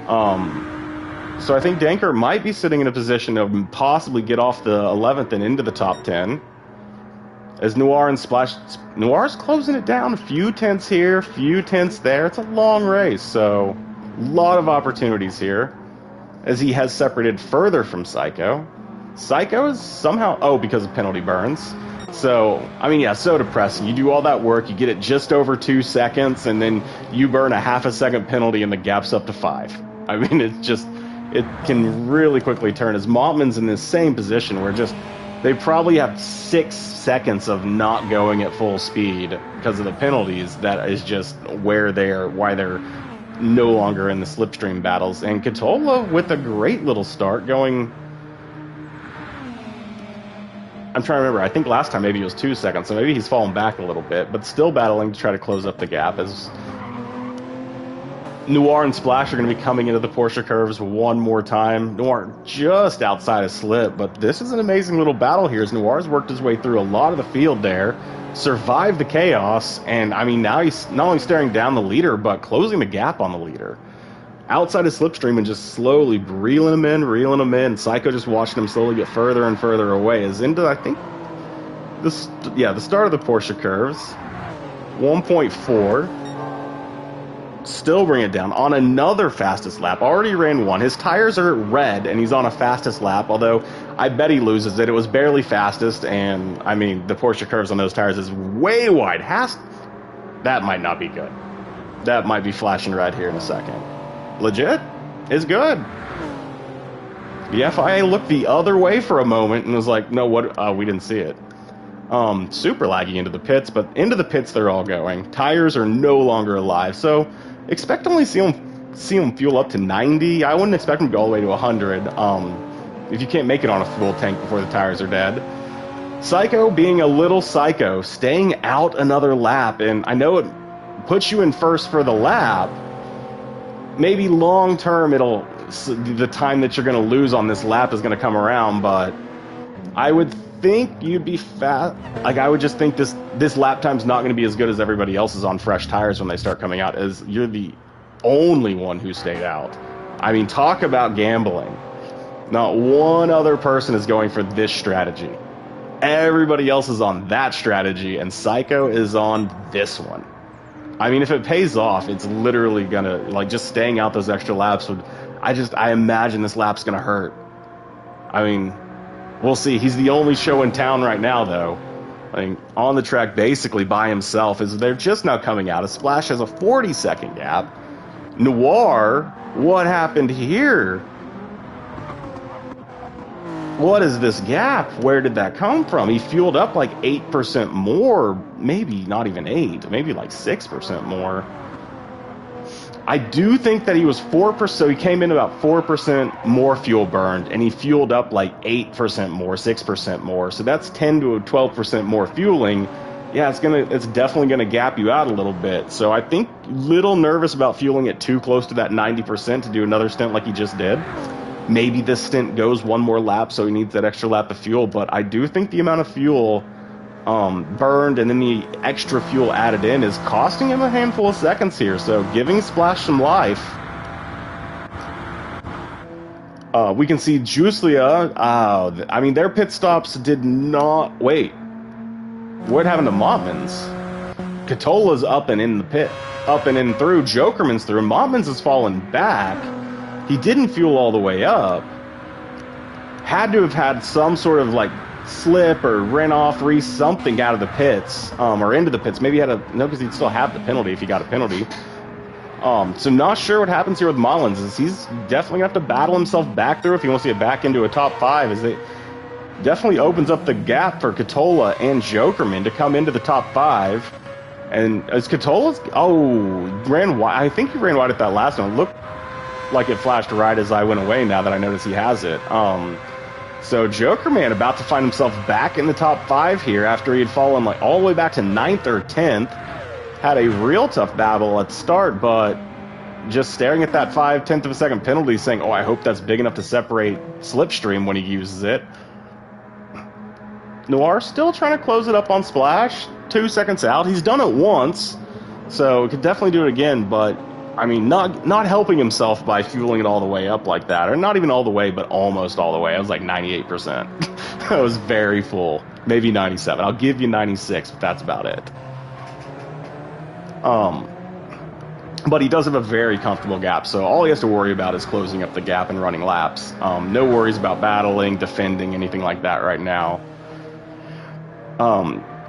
Speaker 1: So I think Dankert might be sitting in a position to possibly get off the 11th and into the top 10. As Noir and Splash... Noir's closing it down. A few tenths here, a few tenths there. It's a long race, so a lot of opportunities here. As he has separated further from Psycho. Psycho is somehow... Oh, because of penalty burns. So, I mean, yeah, so depressing. You do all that work, you get it just over 2 seconds, and then you burn a half a second penalty and the gap's up to 5. I mean, it's just... It can really quickly turn, as Mottman's in this same position where just they probably have 6 seconds of not going at full speed because of the penalties. That is just why they're no longer in the slipstream battles. And Katola with a great little start going... I'm trying to remember, I think last time maybe it was 2 seconds, so maybe he's fallen back a little bit, but still battling to try to close up the gap as Noir and Splash are going to be coming into the Porsche curves one more time. Noir just outside of slip, but this is an amazing little battle here as Noir's worked his way through a lot of the field there, survived the chaos, and I mean now he's not only staring down the leader, but closing the gap on the leader. Outside of slipstream and just slowly reeling him in. Psycho just watching him slowly get further and further away. Is into, I think, the start of the Porsche curves. 1.4. Still bring it down on another fastest lap. Already ran 1. His tires are red, and he's on a fastest lap, although I bet he loses it. It was barely fastest, and, I mean, the Porsche curves on those tires is way wide. That might not be good. That might be flashing red here in a second. Legit is good. The FIA looked the other way for a moment and was like, no, what? We didn't see it. Super laggy into the pits, but into the pits they're all going. Tires are no longer alive, so expect to only see him fuel up to 90. I wouldn't expect him to go all the way to 100. If you can't make it on a full tank before the tires are dead. Psycho being a little psycho, staying out another lap, and I know it puts you in first for the lap. Maybe long term, the time that you're going to lose on this lap is going to come around, but I would think you'd be fat. Like, I would just think this lap time's not going to be as good as everybody else's on fresh tires when they start coming out, as you're the only one who stayed out. I mean, talk about gambling. Not one other person is going for this strategy. Everybody else is on that strategy, and Psycho is on this one. I mean, if it pays off, it's literally gonna, like, just staying out those extra laps would, I imagine this lap's gonna hurt. I mean, we'll see. He's the only show in town right now, though. I mean, on the track basically by himself, as they're just now coming out. A Splash has a 40-second gap. Noir, what happened here? What is this gap? Where did that come from? He fueled up like 8% more, maybe not even 8, maybe like 6% more. I do think that he was 4%, so he came in about 4% more fuel burned, and he fueled up like 8% more, 6% more. So that's 10 to 12% more fueling. Yeah, it's definitely gonna gap you out a little bit. So I think little nervous about fueling it too close to that 90% to do another stint like he just did. Maybe this stint goes one more lap, so he needs that extra lap of fuel. But I do think the amount of fuel burned and then the extra fuel added in is costing him a handful of seconds here. So giving Splash some life. We can see Juiclia. I mean, their pit stops did not... Wait. What happened to Mottman's? Catola's up and in the pit. Up and in through. Jokerman's through. Mottman's has fallen back. He didn't fuel all the way up. Had to have had some sort of like slip or ran off, something out of the pits, or into the pits. Maybe he had no, because he'd still have the penalty if he got a penalty. So not sure what happens here with Mullins. He's definitely gonna have to battle himself back through if he wants to get back into a top 5. As it definitely opens up the gap for Catola and Jokerman to come into the top 5. And as Catola's ran wide. I think he ran wide at that last one. Looked like it flashed right as I went away, now that I notice he has it. So Jokerman about to find himself back in the top 5 here after he had fallen like all the way back to 9th or 10th. Had a real tough battle at the start, but just staring at that 5/10 of a second penalty saying, oh, I hope that's big enough to separate Slipstream when he uses it. Noir still trying to close it up on Splash. 2 seconds out. He's done it once, so he could definitely do it again, but I mean, not helping himself by fueling it all the way up like that. Or not even all the way, but almost all the way. I was like 98%. I was very full. Maybe 97. I'll give you 96, but that's about it. But he does have a very comfortable gap, so all he has to worry about is closing up the gap and running laps. No worries about battling, defending, anything like that right now.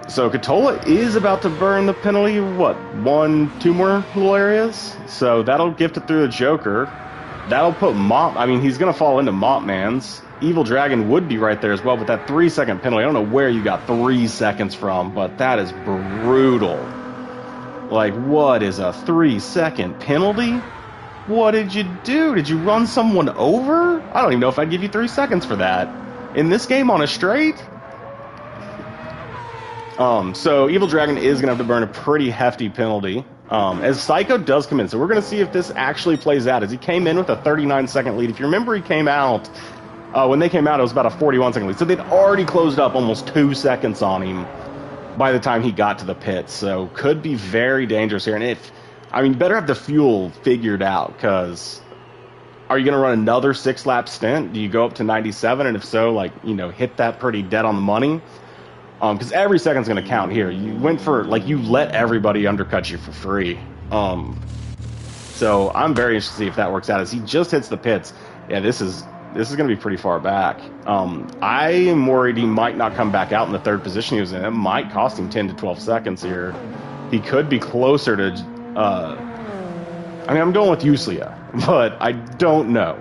Speaker 1: So Catola is about to burn the penalty, what, 1-2 more little areas? So that'll gift it through the Joker. That'll put I mean, he's going to fall into Mopman's. Evil Dragon would be right there as well, but that 3-second penalty, I don't know where you got 3 seconds from, but that is brutal. Like, what is a 3-second penalty? What did you do? Did you run someone over? I don't even know if I'd give you 3 seconds for that. In this game on a straight? So Evil Dragon is going to have to burn a pretty hefty penalty, as Psycho does come in. So we're going to see if this actually plays out, as he came in with a 39-second lead. If you remember, he came out, when they came out, it was about a 41-second lead. So they'd already closed up almost 2 seconds on him by the time he got to the pits. So could be very dangerous here. And you better have the fuel figured out, because are you going to run another 6-lap stint? Do you go up to 97? And if so, hit that pretty dead on the money? Because every second's going to count here. You went for, you let everybody undercut you for free. So I'm very interested to see if that works out. As he just hits the pits, yeah, this is going to be pretty far back. I am worried he might not come back out in the 3rd position he was in. It might cost him 10 to 12 seconds here. He could be closer to... I'm going with Uslia, but I don't know.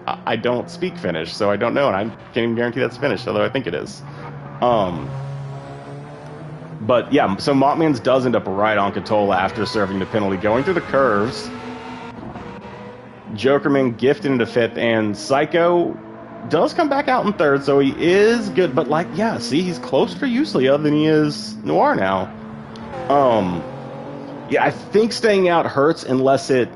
Speaker 1: I don't speak Finnish, so I don't know, and I can't even guarantee that's Finnish, although I think it is. But yeah, so Mottmans does end up right on Katola after serving the penalty, going through the curves. Jokerman gifted into 5th, and Psycho does come back out in 3rd, so he is good. But, like, yeah, see, he's closer to Uslia than he is Noir now. Yeah, I think staying out hurts unless it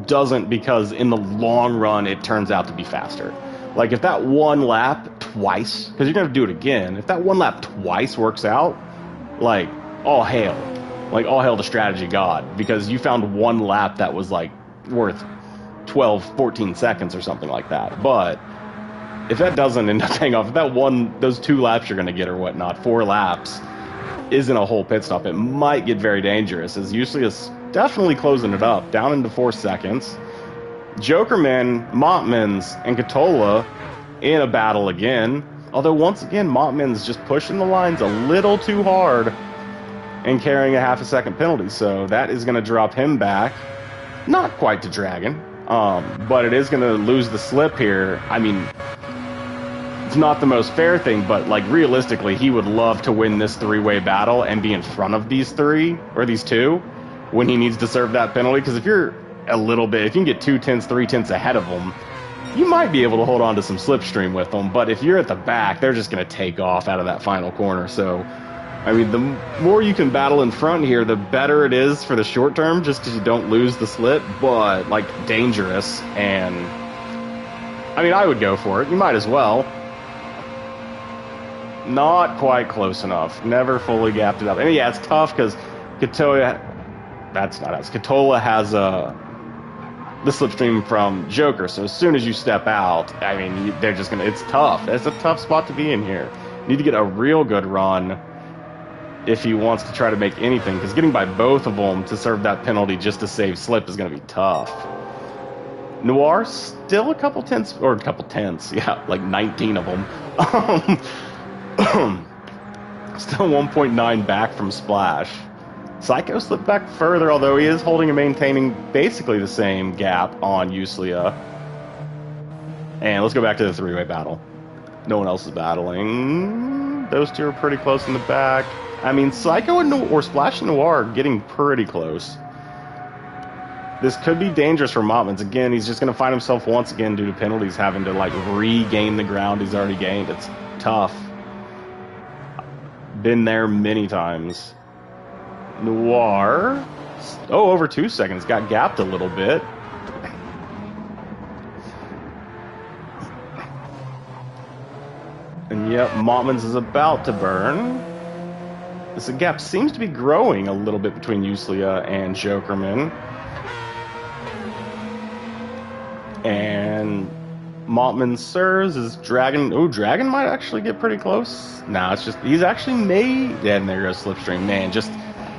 Speaker 1: doesn't, because in the long run, it turns out to be faster. Like, if that one lap twice, because you're going to do it again, if that one lap twice works out, like, all hail. Like, all hail the strategy god, because you found one lap that was, like, worth 12, 14 seconds or something like that. But if that doesn't end up paying off, if that one, those 2 laps you're going to get or whatnot, 4 laps, isn't a whole pit stop, it might get very dangerous, as Uslia is definitely closing it up, down into 4 seconds. Jokerman, Mottmans, and Katola in a battle again, although once again, Mottman's just pushing the lines a little too hard and carrying a half a second penalty, so that is going to drop him back, not quite to Dragon, but it is going to lose the slip here. I mean, it's not the most fair thing, but like realistically, he would love to win this 3-way battle and be in front of these 3 or these 2 when he needs to serve that penalty. Because if you're a little bit, if you can get 2 tenths, 3 tenths ahead of him, you might be able to hold on to some slipstream with them. But if you're at the back, they're just going to take off out of that final corner. So, I mean, the more you can battle in front here, the better it is for the short term, just because you don't lose the slip, but like dangerous. And I mean, I would go for it. You might as well. Not quite close enough. Never fully gapped it up. And yeah, it's tough because Katola has the slipstream from Joker. So as soon as you step out, I mean, they're just gonna. It's tough. It's a tough spot to be in here. You need to get a real good run if he wants to try to make anything. Because getting by both of them to serve that penalty just to save slip is gonna be tough. Noir still a couple tenths, yeah, like 19 of them. Still 1.9 back from Splash. Psycho slipped back further, although he is holding and maintaining basically the same gap on Uslia. And let's go back to the 3-way battle. No one else is battling. Those 2 are pretty close in the back. I mean, Psycho and Splash and Noir are getting pretty close. This could be dangerous for Mottmans. Again, he's just going to find himself once again due to penalties having to like regain the ground he's already gained. It's tough. Been there many times. Noir, over 2 seconds, got gapped a little bit. And yep, Mottmans is about to burn. This gap seems to be growing a little bit between Uslia and Jokerman. And Mottman serves as Dragon. Oh, Dragon might actually get pretty close. Nah, it's just, he's actually made. Yeah, and there goes Slipstream. Man, just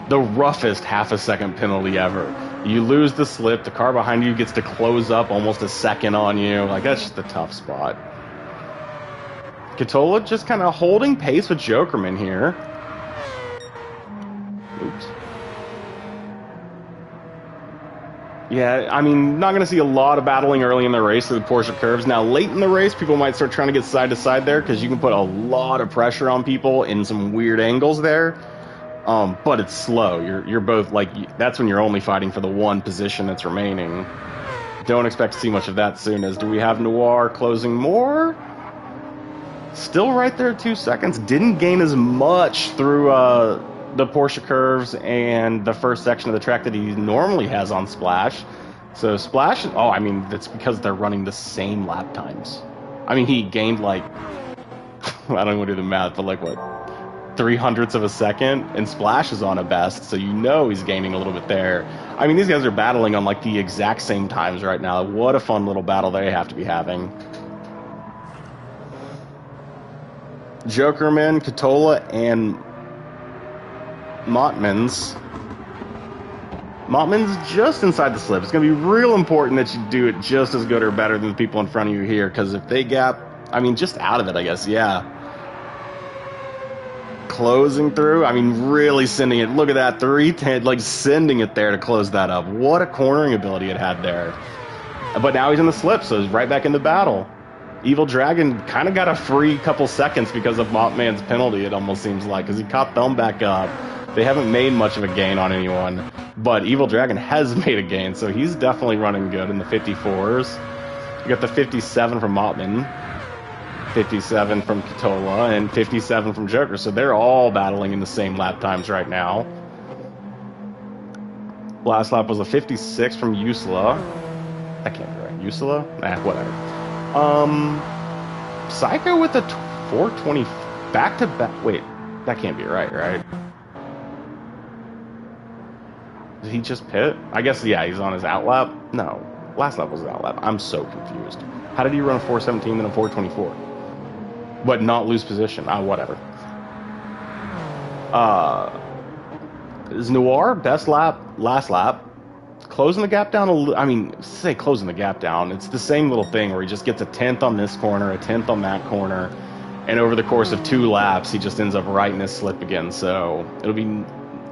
Speaker 1: the roughest half a second penalty ever. You lose the slip, the car behind you gets to close up almost a second on you. Like, that's just a tough spot. Katola just kind of holding pace with Jokerman here. Oops. Yeah, I mean, not going to see a lot of battling early in the race through the Porsche curves. Now, late in the race, people might start trying to get side to side there because you can put a lot of pressure on people in some weird angles there. But it's slow. You're both, like, that's when you're only fighting for the one position that's remaining. Don't expect to see much of that soon. As do we have Noir closing more? Still right there at 2 seconds. Didn't gain as much through the Porsche curves and the first section of the track that he normally has on Splash. So Splash, I mean, that's because they're running the same lap times. I mean, he gained like, I don't want to do the math, but like what, 0.03 of a second, and Splash is on a best, so you know he's gaining a little bit there. I mean, these guys are battling on like the exact same times right now. What a fun little battle they have to be having. Jokerman, Katola, and Mottmans just inside the slip. It's going to be real important that you do it just as good or better than the people in front of you here, because if they gap, I mean, just out of it, I guess, yeah. Closing through, I mean, really sending it. Look at that, 310, like sending it there to close that up. What a cornering ability it had there. But now he's in the slip, so he's right back in the battle. Evil Dragon kind of got a free couple seconds because of Mopman's penalty, it almost seems like, because he caught them back up. They haven't made much of a gain on anyone, but Evil Dragon has made a gain, so he's definitely running good in the 54s. We got the 57 from Mopman, 57 from Katola, and 57 from Joker, so they're all battling in the same lap times right now. Last lap was a 56 from Usula. That can't be right. Usula? Nah, whatever. Psycho with a 420 back-to-back. Wait, that can't be right? Did he just pit? I guess, yeah, he's on his outlap. No, last lap was his outlap. I'm so confused. How did he run a 417 and a 424? But not lose position? Whatever. Is Noir best lap, last lap? Closing the gap down a little. I mean, say closing the gap down. It's the same little thing where he just gets a 10th on this corner, a 10th on that corner, and over the course of 2 laps, he just ends up right in his slip again. So it'll be.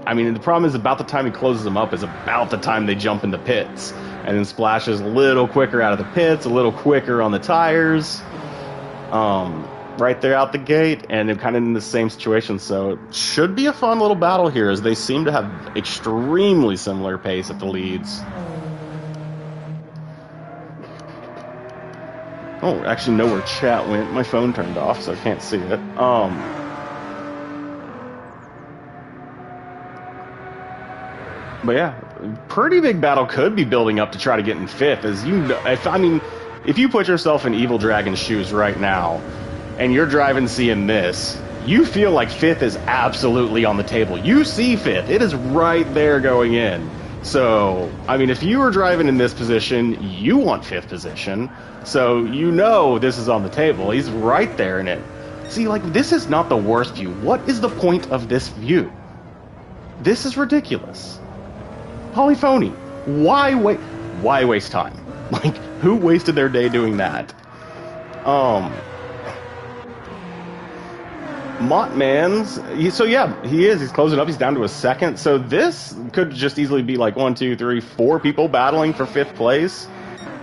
Speaker 1: I mean, the problem is about the time he closes them up is about the time they jump in the pits, and then splashes a little quicker out of the pits, a little quicker on the tires. Right there out the gate, and they're kind of in the same situation, so it should be a fun little battle here, as they seem to have extremely similar pace at the leads. Oh, actually know where chat went. My phone turned off, so I can't see it. But yeah, pretty big battle could be building up to try to get in 5th, as you know. If you put yourself in Evil Dragon's shoes right now, and you're driving seeing this, you feel like 5th is absolutely on the table. You see 5th. It is right there going in. So, I mean, if you were driving in this position, you want 5th position. So, you know this is on the table. He's right there in it. See, like, this is not the worst view. What is the point of this view? This is ridiculous. Polyphony. Why waste time? Like, who wasted their day doing that? Motman's, so yeah, he's closing up, he's down to a 2nd, so this could just easily be like 1, 2, 3, 4 people battling for 5th place.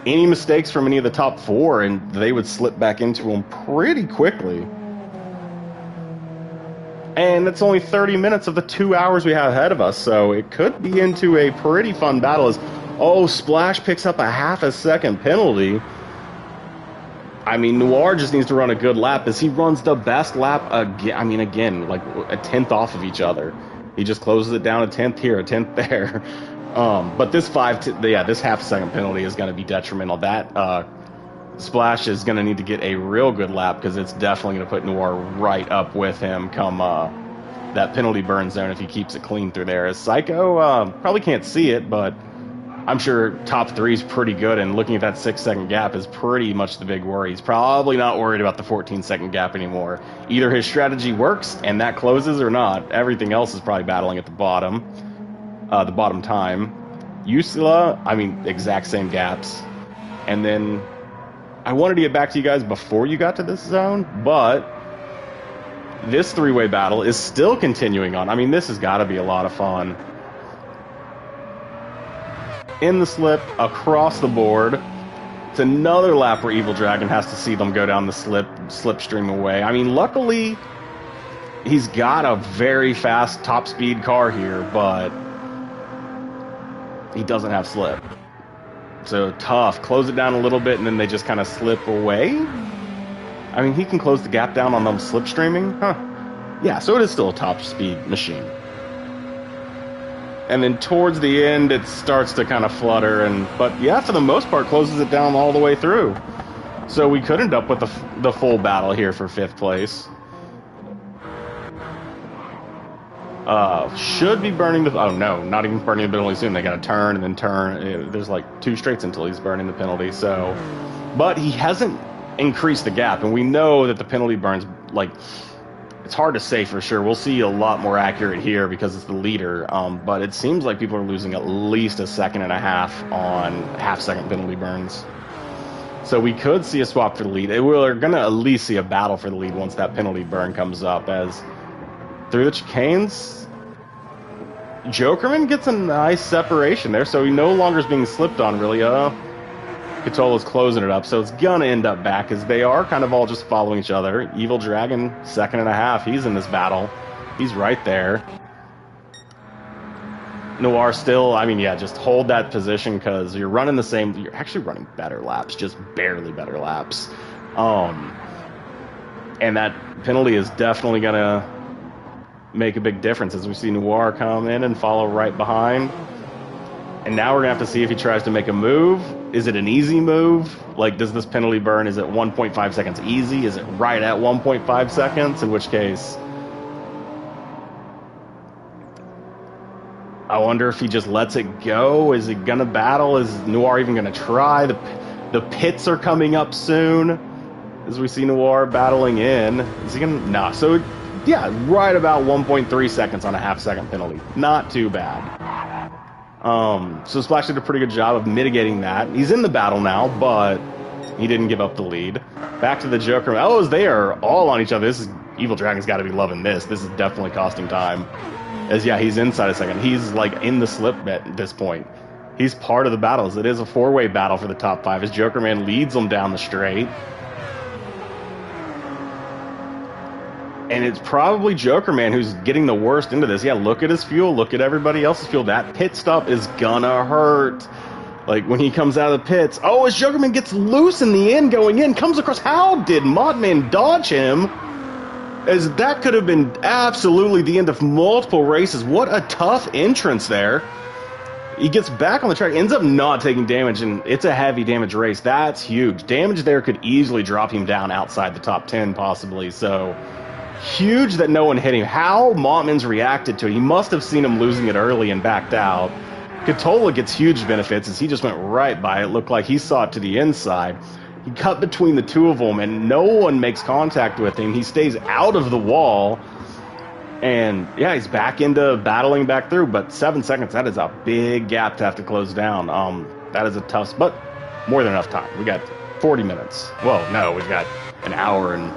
Speaker 1: Any mistakes from any of the top 4, and they would slip back into them pretty quickly. And it's only 30 minutes of the 2 hours we have ahead of us, so it could be into a pretty fun battle as, Splash picks up a half a second penalty. I mean, Noir just needs to run a good lap as he runs the best lap again. I mean, again, like a 10th off of each other. He just closes it down a 10th here, a 10th there. But this this half second penalty is going to be detrimental. That Splash is going to need to get a real good lap because it's definitely going to put Noir right up with him come that penalty burn zone if he keeps it clean through there. As Psycho probably can't see it, but I'm sure top 3 is pretty good, and looking at that 6-second gap is pretty much the big worry. He's probably not worried about the 14-second gap anymore. Either his strategy works and that closes or not. Everything else is probably battling at the bottom time. Usula, I mean, exact same gaps. And then I wanted to get back to you guys before you got to this zone, but this 3-way battle is still continuing on. I mean, this has got to be a lot of fun. In the slip, across the board. It's another lap where Evil Dragon has to see them go down the slipstream away. I mean, luckily, he's got a very fast top speed car here, but he doesn't have slip. So tough. Close it down a little bit, and then they just kind of slip away. I mean, he can close the gap down on them slipstreaming. Huh. Yeah, so it is still a top speed machine. And then towards the end, it starts to kind of flutter, but yeah, for the most part, closes it down all the way through. So we could end up with the full battle here for 5th place. Should be burning the... Oh, no, not even burning the penalty soon. They got to turn and then turn. There's like 2 straights until he's burning the penalty, so... But he hasn't increased the gap, and we know that the penalty burns, like... It's hard to say for sure. We'll see a lot more accurate here because it's the leader. But it seems like people are losing at least a 1.5 seconds on half-second penalty burns. So we could see a swap for the lead. We're going to at least see a battle for the lead once that penalty burn comes up. As through the chicanes, Jokerman gets a nice separation there. So he no longer is being slipped on, really. Catola's closing it up, so it's gonna end up back as they are kind of all just following each other. Evil Dragon, 2.5. He's in this battle. He's right there. Noir still, I mean, yeah, just hold that position because you're running the same. You're actually running better laps, just barely better laps. And that penalty is definitely gonna make a big difference as we see Noir come in and follow right behind. And now we're going to have to see if he tries to make a move. Is it an easy move? Like, does this penalty burn? Is it 1.5 seconds easy? Is it right at 1.5 seconds? In which case, I wonder if he just lets it go. Is he going to battle? Is Noir even going to try? The pits are coming up soon as we see Noir battling in. Is he going to? Nah. So, yeah, right about 1.3 seconds on a half-second penalty. Not too bad. So Splash did a pretty good job of mitigating that. He's in the battle now, but he didn't give up the lead. Back to the Joker. Oh, they are all on each other. This is Evil Dragon's got to be loving this. This is definitely costing time. As, yeah, he's inside a second. He's, like, in the slip bet at this point. He's part of the battles. It is a four-way battle for the top 5 as Joker Man leads them down the straight. And it's probably Joker Man who's getting the worst into this. Yeah, look at his fuel. Look at everybody else's fuel. That pit stop is gonna hurt. Like, when he comes out of the pits. Oh, as Joker Man gets loose in the end going in. Comes across. How did Mothman dodge him? As that could have been absolutely the end of multiple races. What a tough entrance there. He gets back on the track. Ends up not taking damage. And it's a heavy damage race. That's huge. Damage there could easily drop him down outside the top 10 possibly. So... huge that no one hit him. How Montman's reacted to it. He must have seen him losing it early and backed out. Catola gets huge benefits as he just went right by it. Looked like he saw it to the inside. He cut between the two of them, and no one makes contact with him. He stays out of the wall. And, yeah, he's back into battling back through. But 7 seconds, that is a big gap to have to close down. That is a tough, but more than enough time. We got 40 minutes. Well, no, we've got an hour and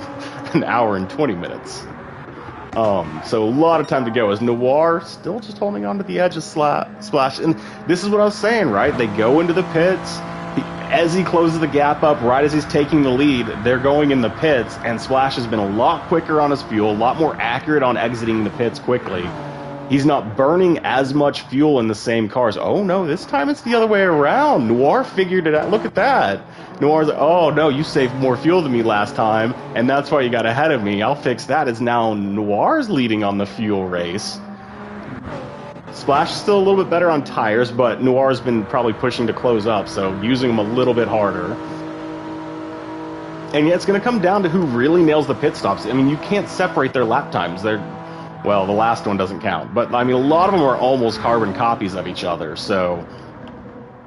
Speaker 1: 20 minutes. So a lot of time to go as Noir still just holding on to the edge of Splash. And this is what I was saying, right? They go into the pits. As he closes the gap up, right as he's taking the lead, they're going in the pits, and Splash has been a lot quicker on his fuel, a lot more accurate on exiting the pits quickly. He's not burning as much fuel in the same cars. Oh, no, this time it's the other way around. Noir figured it out. Look at that. Noir's like, oh, no, you saved more fuel than me last time, and that's why you got ahead of me. I'll fix that. As now Noir's leading on the fuel race. Splash is still a little bit better on tires, but Noir's been probably pushing to close up, so using them a little bit harder. And yeah, it's going to come down to who really nails the pit stops. I mean, you can't separate their lap times. Well, the last one doesn't count, but I mean, a lot of them are almost carbon copies of each other, so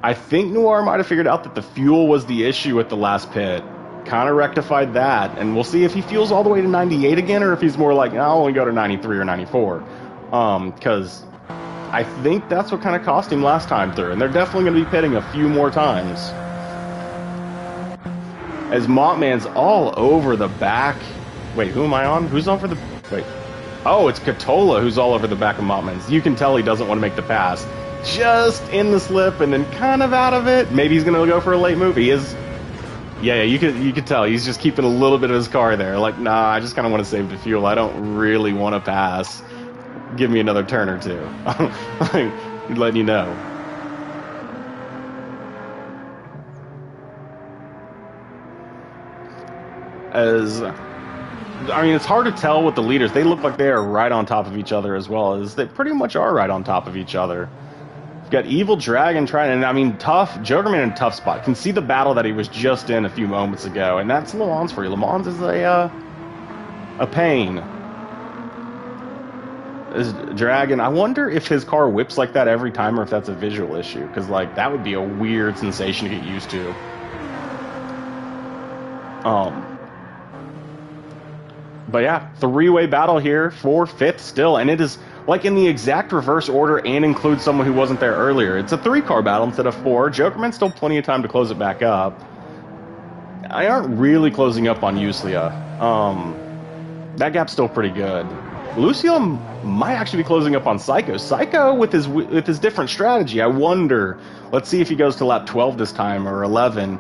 Speaker 1: I think Noir might have figured out that the fuel was the issue at the last pit, kind of rectified that, and we'll see if he fuels all the way to 98 again, or if he's more like, I'll only go to 93 or 94, because I think that's what kind of cost him last time through, and they're definitely going to be pitting a few more times. As Montman's all over the back. Wait, who am I on? Who's on for the... Wait. Oh, it's Catola who's all over the back of Montman's. You can tell he doesn't want to make the pass. Just in the slip and then kind of out of it. Maybe he's going to go for a late move. He is... Yeah, you could tell. He's just keeping a little bit of his car there. Like, nah, I just kind of want to save the fuel. I don't really want to pass. Give me another turn or two. Like, letting you know. I mean, it's hard to tell with the leaders. They look like they are right on top of each other as well, as they pretty much are right on top of each other. We've got Evil Dragon trying, and I mean, Jokerman in a tough spot. Can see the battle that he was just in a few moments ago, and that's Le Mans for you. Le Mans is a pain. This Dragon, I wonder if his car whips like that every time, or if that's a visual issue, because like that would be a weird sensation to get used to. But yeah, three-way battle here for 5th still, and it is like in the exact reverse order and includes someone who wasn't there earlier. It's a 3-car battle instead of 4. Jokerman's still plenty of time to close it back up. I aren't really closing up on Uslia. That gap's still pretty good. Lucio might actually be closing up on Psycho. Psycho with his different strategy. I wonder. Let's see if he goes to lap 12 this time or 11,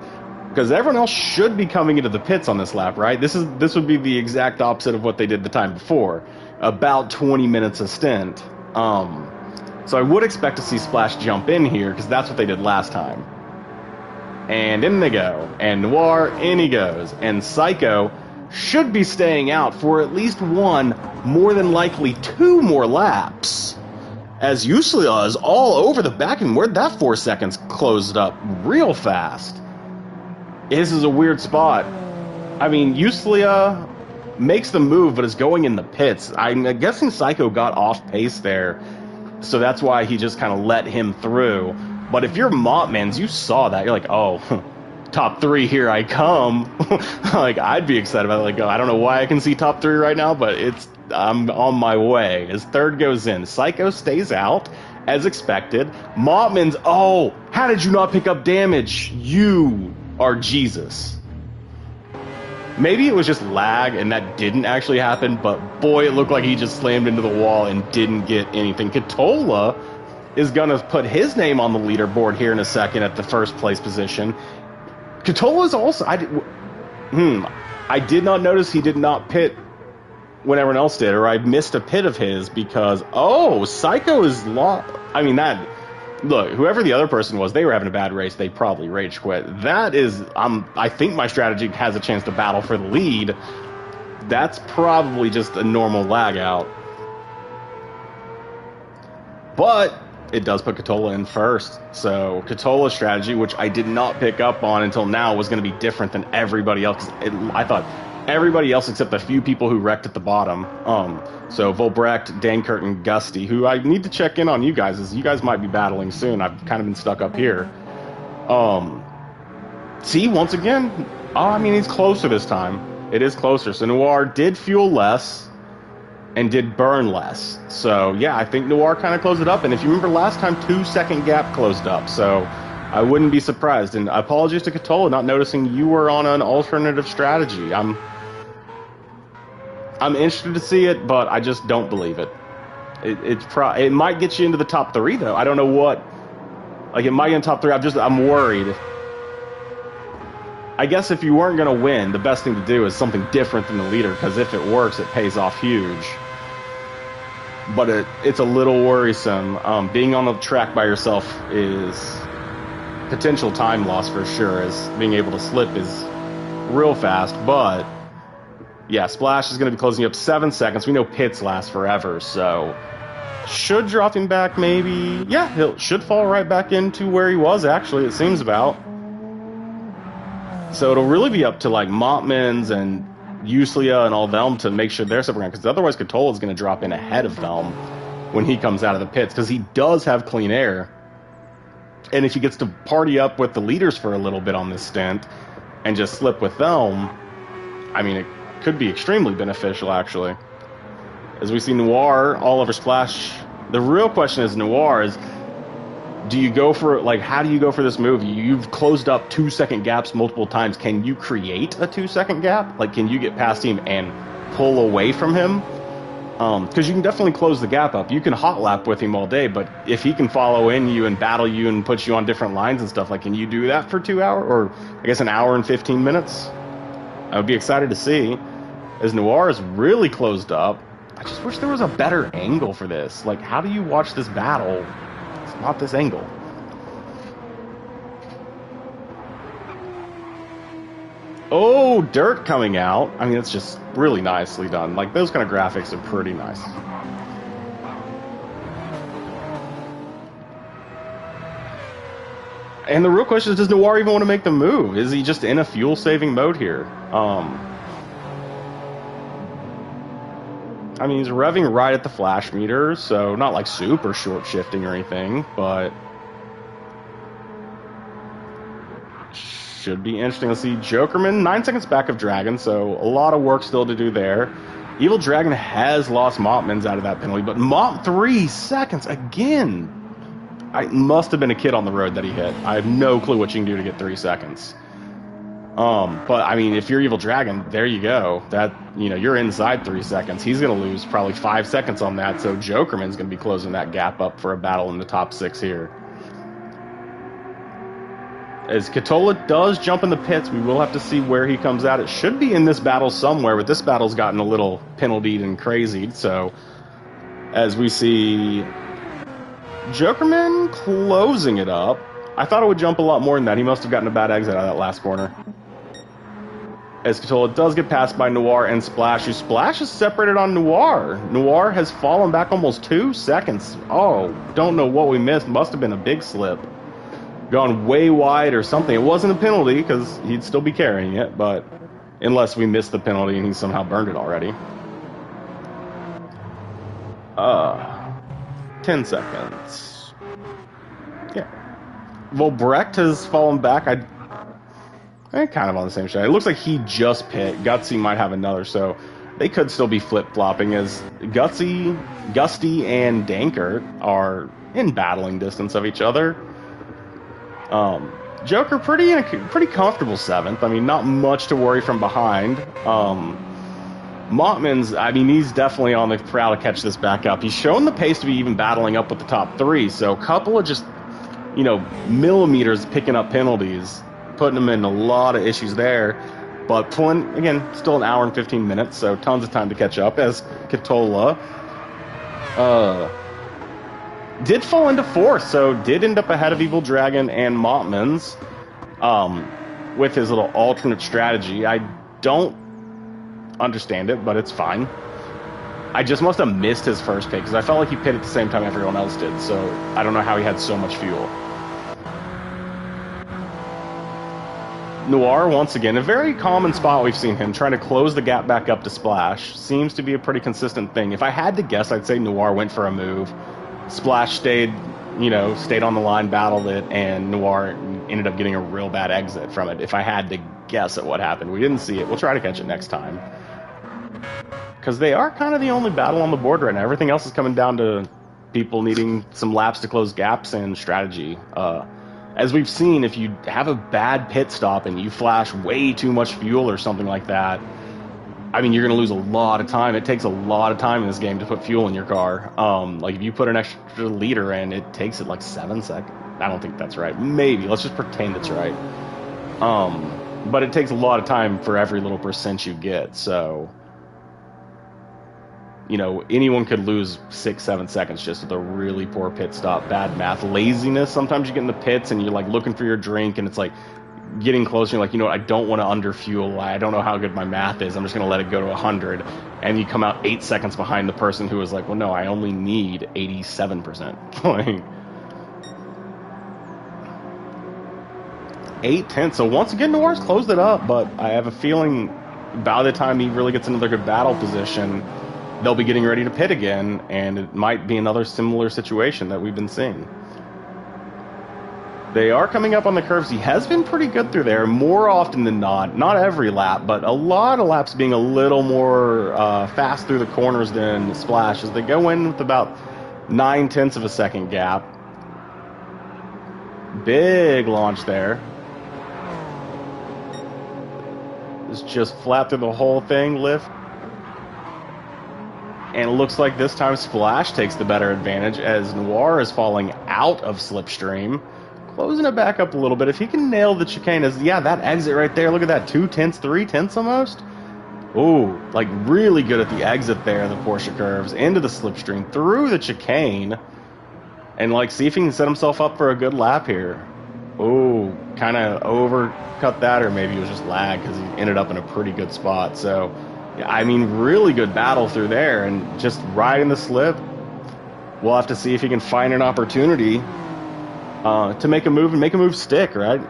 Speaker 1: because everyone else should be coming into the pits on this lap, right? This would be the exact opposite of what they did the time before. About 20 minutes of stint. So I would expect to see Splash jump in here, because that's what they did last time. And in they go. And Noir, in he goes. And Psycho should be staying out for at least one, more than likely 2 more laps. As Yuslia is all over the back end, where'd that 4 seconds closed up real fast. This is a weird spot. I mean, Yuslia makes the move, but is going in the pits. I'm guessing Psycho got off pace there, so that's why he just kind of let him through. But if you're Mopmans, you saw that. You're like, oh, top 3, here I come. Like, I'd be excited about it. Like, I don't know why I can see top 3 right now, but I'm on my way. As third goes in, Psycho stays out, as expected. Mopmans, oh, how did you not pick up damage? You are Jesus. Maybe it was just lag and that didn't actually happen, but boy, it looked like he just slammed into the wall and didn't get anything. Katola is going to put his name on the leaderboard here in a second at the first place position. Katola is also... I did not notice he did not pit when everyone else did, or I missed a pit of his because... Oh, Psycho is... I mean, that... Look, whoever the other person was, they were having a bad race. They probably rage quit. That is... I think my strategy has a chance to battle for the lead. That's probably just a normal lag out. But it does put Katola in first. So Katola's strategy, which I did not pick up on until now, was going to be different than everybody else. I thought everybody else except a few people who wrecked at the bottom. So Volbrecht, Dankert, and Gusty, who I need to check in on you guys, as you guys might be battling soon. I've kind of been stuck up here. See, once again, I mean, he's closer this time. It is closer. So Noir did fuel less and did burn less. So, yeah, I think Noir kind of closed it up. And if you remember last time, 2-second gap closed up. So I wouldn't be surprised. And apologies to Katola not noticing you were on an alternative strategy. I'm interested to see it, but I just don't believe it. It might get you into the top 3, though. I don't know what. Like, it might get in top 3. I'm worried. I guess if you weren't going to win, the best thing to do is something different than the leader, because if it works, it pays off huge. But it's a little worrisome. Being on the track by yourself is potential time loss for sure, as being able to slip is real fast. But, yeah, Splash is going to be closing up 7 seconds. We know pits last forever, so should drop him back maybe. Yeah, he should fall right back into where he was, actually, it seems about. So it'll really be up to, like, Mopmans and Yuslia and all them to make sure they're separated, because otherwise Katola is going to drop in ahead of them when he comes out of the pits, because he does have clean air. And if he gets to party up with the leaders for a little bit on this stint and just slip with them, I mean, it could be extremely beneficial, actually. As we see Noir all over Splash, the real question is, Noir, is do you go for, like, how do you go for this move? You've closed up 2-second gaps multiple times. Can you create a 2-second gap? Like, can you get past him and pull away from him? Because you can definitely close the gap up. You can hot lap with him all day, but if he can follow in you and battle you and put you on different lines and stuff, like, can you do that for 2 hours? Or, I guess, an hour and 15 minutes? I would be excited to see. As Noir is really closed up, I just wish there was a better angle for this. Like, how do you watch this battle? It's not this angle. Oh, dirt coming out. I mean, it's just really nicely done. Like, those kind of graphics are pretty nice. And the real question is, does Noir even want to make the move? Is he just in a fuel-saving mode here? I mean, he's revving right at the flash meter, so not like super short shifting or anything, but should be interesting to see. Jokerman, 9 seconds back of Dragon, so a lot of work still to do there. Evil Dragon has lost Mopmans out of that penalty, but Mop 3 seconds again. I must have been a kid on the road that he hit. I have no clue what you can do to get 3 seconds. But I mean, if you're Evil Dragon, there you go. That, you know, you're inside 3 seconds. He's going to lose probably 5 seconds on that. So Jokerman's going to be closing that gap up for a battle in the top 6 here. As Katola does jump in the pits, we will have to see where he comes out. It should be in this battle somewhere, but this battle's gotten a little penaltied and crazied. So as we see Jokerman closing it up, I thought it would jump a lot more than that. He must have gotten a bad exit out of that last corner. As Katola does get passed by Noir and Splash, who Splash is separated on Noir. Noir has fallen back almost 2 seconds. Oh, don't know what we missed. Must have been a big slip. Gone way wide or something. It wasn't a penalty because he'd still be carrying it, but unless we missed the penalty and he somehow burned it already. 10 seconds. Yeah. Volbrecht has fallen back. Kind of on the same shot. It looks like he just pit. Gutsy might have another, so they could still be flip-flopping as Gusty and Dankert are in battling distance of each other. Joker pretty comfortable 7th. I mean, not much to worry from behind. Mottman's, I mean, he's definitely on the prowl to catch this back up. He's shown the pace to be even battling up with the top 3, so a couple of just, you know, millimeters picking up penalties, putting him in a lot of issues there. But pulling, again, still an hour and 15 minutes, so tons of time to catch up as Katola did fall into 4th, so did end up ahead of Evil Dragon and Mottman's with his little alternate strategy. I don't understand it, but it's fine. I just must have missed his first pit because I felt like he pit at the same time everyone else did, so I don't know how he had so much fuel. Noir, once again, a very common spot we've seen him, trying to close the gap back up to Splash. Seems to be a pretty consistent thing. If I had to guess, I'd say Noir went for a move. Splash stayed on the line, battled it, and Noir ended up getting a real bad exit from it. If I had to guess at what happened. We didn't see it. We'll try to catch it next time. Because they are kind of the only battle on the board right now. Everything else is coming down to people needing some laps to close gaps and strategy. As we've seen, if you have a bad pit stop and you flash way too much fuel or something like that, I mean, you're going to lose a lot of time. It takes a lot of time in this game to put fuel in your car. Like, if you put an extra liter in, it takes it like 7 seconds. I don't think that's right. Maybe. Let's just pretend it's right. But it takes a lot of time for every little percent you get. So, you know, anyone could lose 6-7 seconds just with a really poor pit stop. Bad math. Laziness. Sometimes you get in the pits and you're, like, looking for your drink, and it's like getting closer, you're like, you know what, I don't want to underfuel. I don't know how good my math is. I'm just going to let it go to 100. And you come out 8 seconds behind the person who was like, well, no, I only need 87%. Like, 8/10. So once again, Noir's closed it up, but I have a feeling by the time he really gets another good battle position, they'll be getting ready to pit again, and it might be another similar situation that we've been seeing. They are coming up on the curves. He has been pretty good through there, more often than not. Not every lap, but a lot of laps being a little more fast through the corners than Splash, as they go in with about 9/10 of a second gap. Big launch there. It's just flat through the whole thing, lift. And it looks like this time Splash takes the better advantage as Noir is falling out of Slipstream. Closing it back up a little bit. If he can nail the chicane, that exit right there. Look at that, 2/10, 3/10 almost. Ooh, like really good at the exit there, the Porsche curves, into the slipstream, through the chicane, and like see if he can set himself up for a good lap here. Ooh, kind of overcut that, or maybe it was just lag because he ended up in a pretty good spot. So, yeah, I mean, really good battle through there, and just riding the slip. We'll have to see if he can find an opportunity to make a move and make a move stick, right?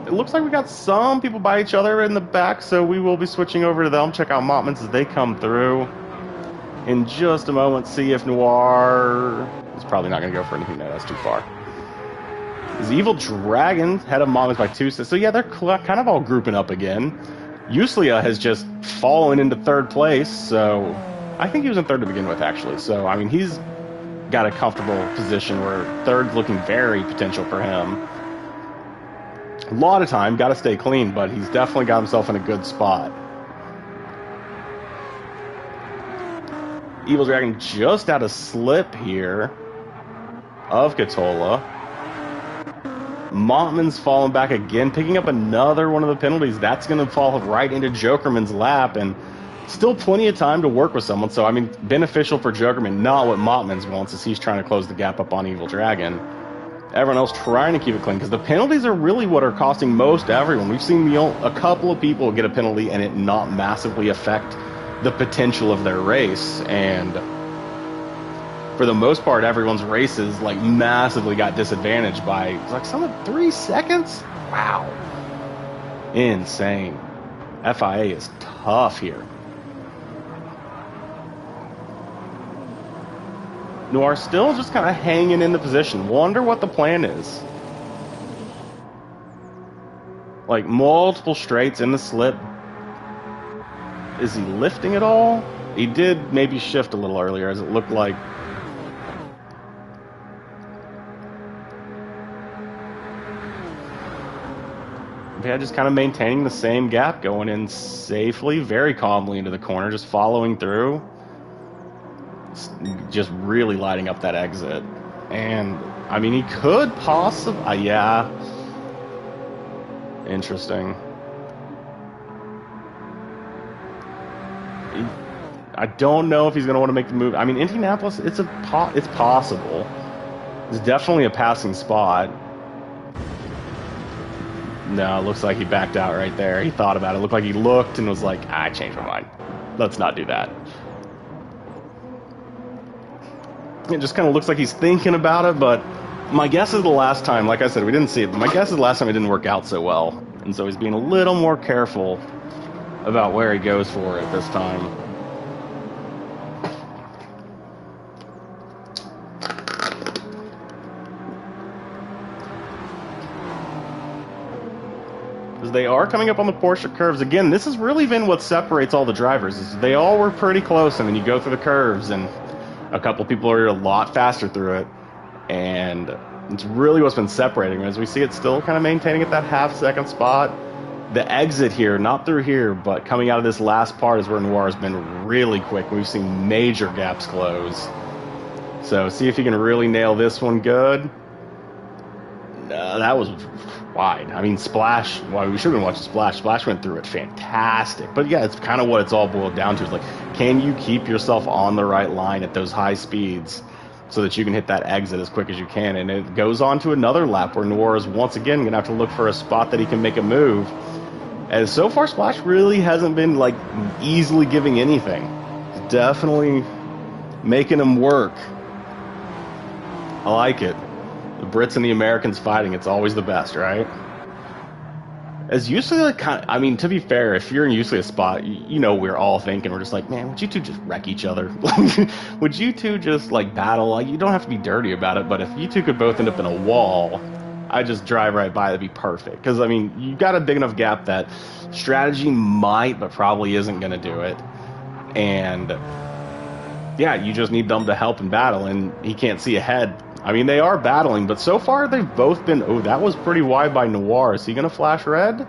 Speaker 1: It looks like we got some people by each other in the back, so we will be switching over to them. Check out Mottman's as they come through in just a moment. See if Noir is probably not going to go for anything. No, that's too far. Is Evil Dragon head of Mottman's by 2. So yeah, they're kind of all grouping up again. Uslia has just fallen into 3rd place, so I think he was in third to begin with, actually. So, I mean, he's got a comfortable position where third's looking very potential for him. A lot of time, got to stay clean, but he's definitely got himself in a good spot. Evil Dragon just out of slip here of Katola. Montman's falling back again, picking up another one of the penalties. That's going to fall right into Jokerman's lap, and still plenty of time to work with someone. So, I mean, beneficial for Jokerman, not what Montman's wants, as he's trying to close the gap up on Evil Dragon. Everyone else trying to keep it clean, because the penalties are really what are costing most everyone. We've seen a couple of people get a penalty and it not massively affect the potential of their race, and for the most part, everyone's races like massively got disadvantaged by like some of 3 seconds. Wow, insane. FIA is tough here. Noir still just kind of hanging in the position. Wonder what the plan is. Like multiple straights in the slip. Is he lifting at all? He did maybe shift a little earlier, as it looked like. Yeah, just kind of maintaining the same gap, going in safely, very calmly into the corner, just following through. Just really lighting up that exit. And, I mean, he could possibly... yeah. Interesting. I don't know if he's going to want to make the move. I mean, Indianapolis, it's possible. It's definitely a passing spot. No, it looks like he backed out right there. He thought about it. It looked like he looked and was like, I changed my mind. Let's not do that. It just kind of looks like he's thinking about it, but my guess is the last time, like I said, we didn't see it, but my guess is the last time it didn't work out so well. And so he's being a little more careful about where he goes for it this time. They are coming up on the Porsche curves. Again, this has really been what separates all the drivers. Is they all were pretty close, and then you go through the curves, and a couple people are a lot faster through it. And it's really what's been separating. As we see it still kind of maintaining at that half-second spot. The exit here, not through here, but coming out of this last part is where Noir has been really quick. We've seen major gaps close. So see if you can really nail this one good. That was wide. I mean, Splash, well, we should have been watching Splash. Splash went through it fantastic. But yeah, it's kind of what it's all boiled down to. Is like, can you keep yourself on the right line at those high speeds so that you can hit that exit as quick as you can? And it goes on to another lap where Noir is once again going to have to look for a spot that he can make a move. And so far, Splash really hasn't been like easily giving anything. Definitely making him work. I like it. The Brits and the Americans fighting, it's always the best, right? As usually, like, I mean, to be fair, if you're in usually a spot, you know, we're all thinking, we're just like, man, would you two just wreck each other? Would you two just, like, battle? Like, you don't have to be dirty about it, but if you two could both end up in a wall, I'd just drive right by, that'd be perfect. Because, I mean, you've got a big enough gap that strategy might, but probably isn't going to do it. And, yeah, you just need them to help in battle, and he can't see ahead. I mean, they are battling, but so far they've both been... Oh, that was pretty wide by Noir. Is he going to flash red?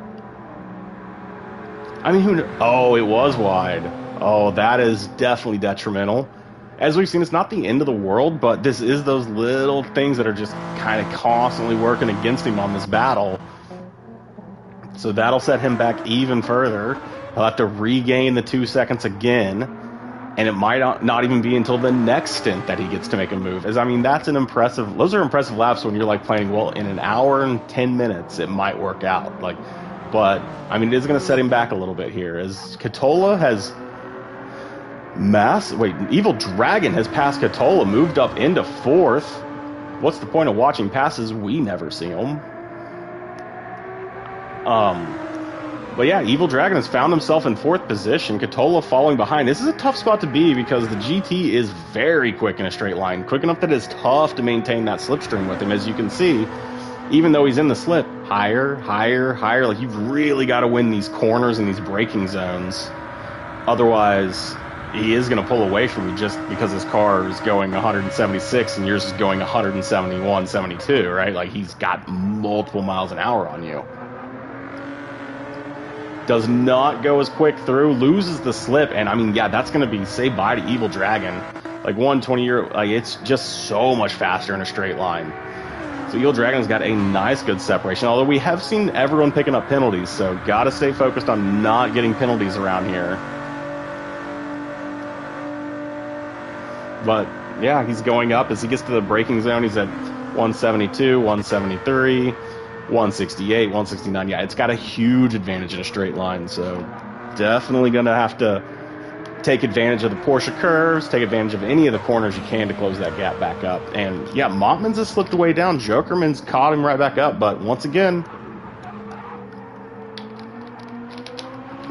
Speaker 1: I mean, oh, it was wide. Oh, that is definitely detrimental. As we've seen, it's not the end of the world, but this is those little things that are just kind of constantly working against him on this battle. So that'll set him back even further. He'll have to regain the 2 seconds again. And it might not even be until the next stint that he gets to make a move. As I mean, those are impressive laps when you're like playing, well, in an hour and 10 minutes, it might work out. But, I mean, it is going to set him back a little bit here. As Katola has Evil Dragon has passed Katola, moved up into fourth. What's the point of watching passes? We never see them. But yeah, Evil Dragon has found himself in fourth position. Katola falling behind. This is a tough spot to be because the GT is very quick in a straight line. Quick enough that it's tough to maintain that slipstream with him. As you can see, even though he's in the slip, higher, higher, higher. Like, you've really got to win these corners and these braking zones. Otherwise, he is going to pull away from you just because his car is going 176 and yours is going 171, 72, right? Like, he's got multiple miles an hour on you. Does not go as quick through, loses the slip, and I mean, yeah, that's going to be say bye to Evil Dragon. Like 120 like it's just so much faster in a straight line. So Evil Dragon's got a nice good separation, although we have seen everyone picking up penalties, so gotta stay focused on not getting penalties around here. But yeah, he's going up as he gets to the braking zone. He's at 172, 173, 168, 169. Yeah, it's got a huge advantage in a straight line, so definitely gonna have to take advantage of the Porsche curves, take advantage of any of the corners you can to close that gap back up. And yeah, Mottman's has slipped away down. Jokerman's caught him right back up, but once again,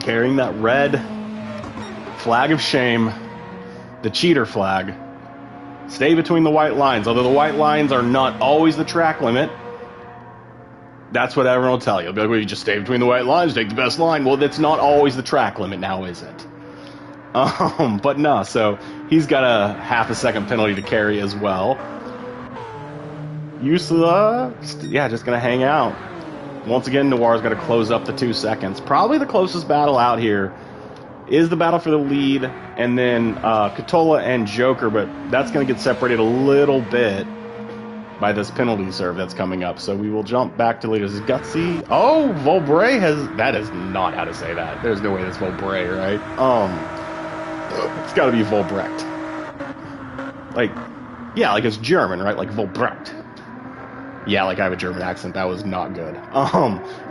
Speaker 1: carrying that red flag of shame, the cheater flag. Stay between the white lines. Although the white lines are not always the track limit, that's what everyone will tell you. They'll be like, well, you just stay between the white lines, take the best line. Well, that's not always the track limit now, is it? But no, so he's got a half a second penalty to carry as well. Usla, yeah, just going to hang out. Once again, Noir's got to close up the 2 seconds. Probably the closest battle out here is the battle for the lead, and then Catola and Joker, but that's going to get separated a little bit by this penalty serve that's coming up. So we will jump back to leaders. Gutsy. Oh, Volbray has... That is not how to say that. There's no way that's Volbray, right? It's got to be Volbrecht. Like, yeah, like it's German, right? Like Volbrecht. Yeah, like I have a German accent. That was not good.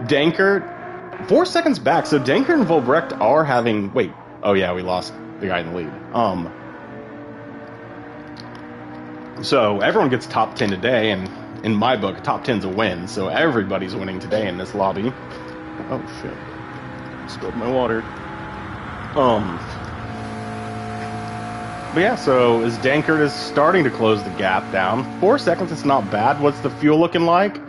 Speaker 1: Dankert, 4 seconds back. So Dankert and Volbrecht are having... Wait. Oh, yeah, we lost the guy in the lead. So everyone gets top 10 today, and in my book, top 10's a win. So everybody's winning today in this lobby. Oh, shit. Spilled my water. But yeah, so as Dankert is starting to close the gap down, 4 seconds, it's not bad. What's the fuel looking like?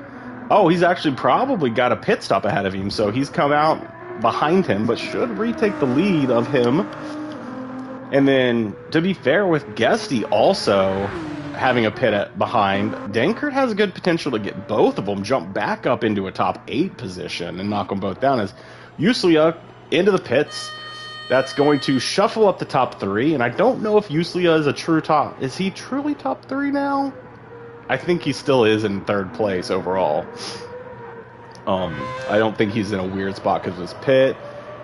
Speaker 1: Oh, he's actually probably got a pit stop ahead of him, so he's come out behind him, but should retake the lead of him. And then, to be fair, with Guesty also having a pit behind, Dankert has a good potential to get both of them, jump back up into a top 8 position, and knock them both down as Uslia into the pits. That's going to shuffle up the top 3, and I don't know if Uslia is a true top... Is he truly top 3 now? I think he still is in 3rd place overall. I don't think he's in a weird spot because of his pit.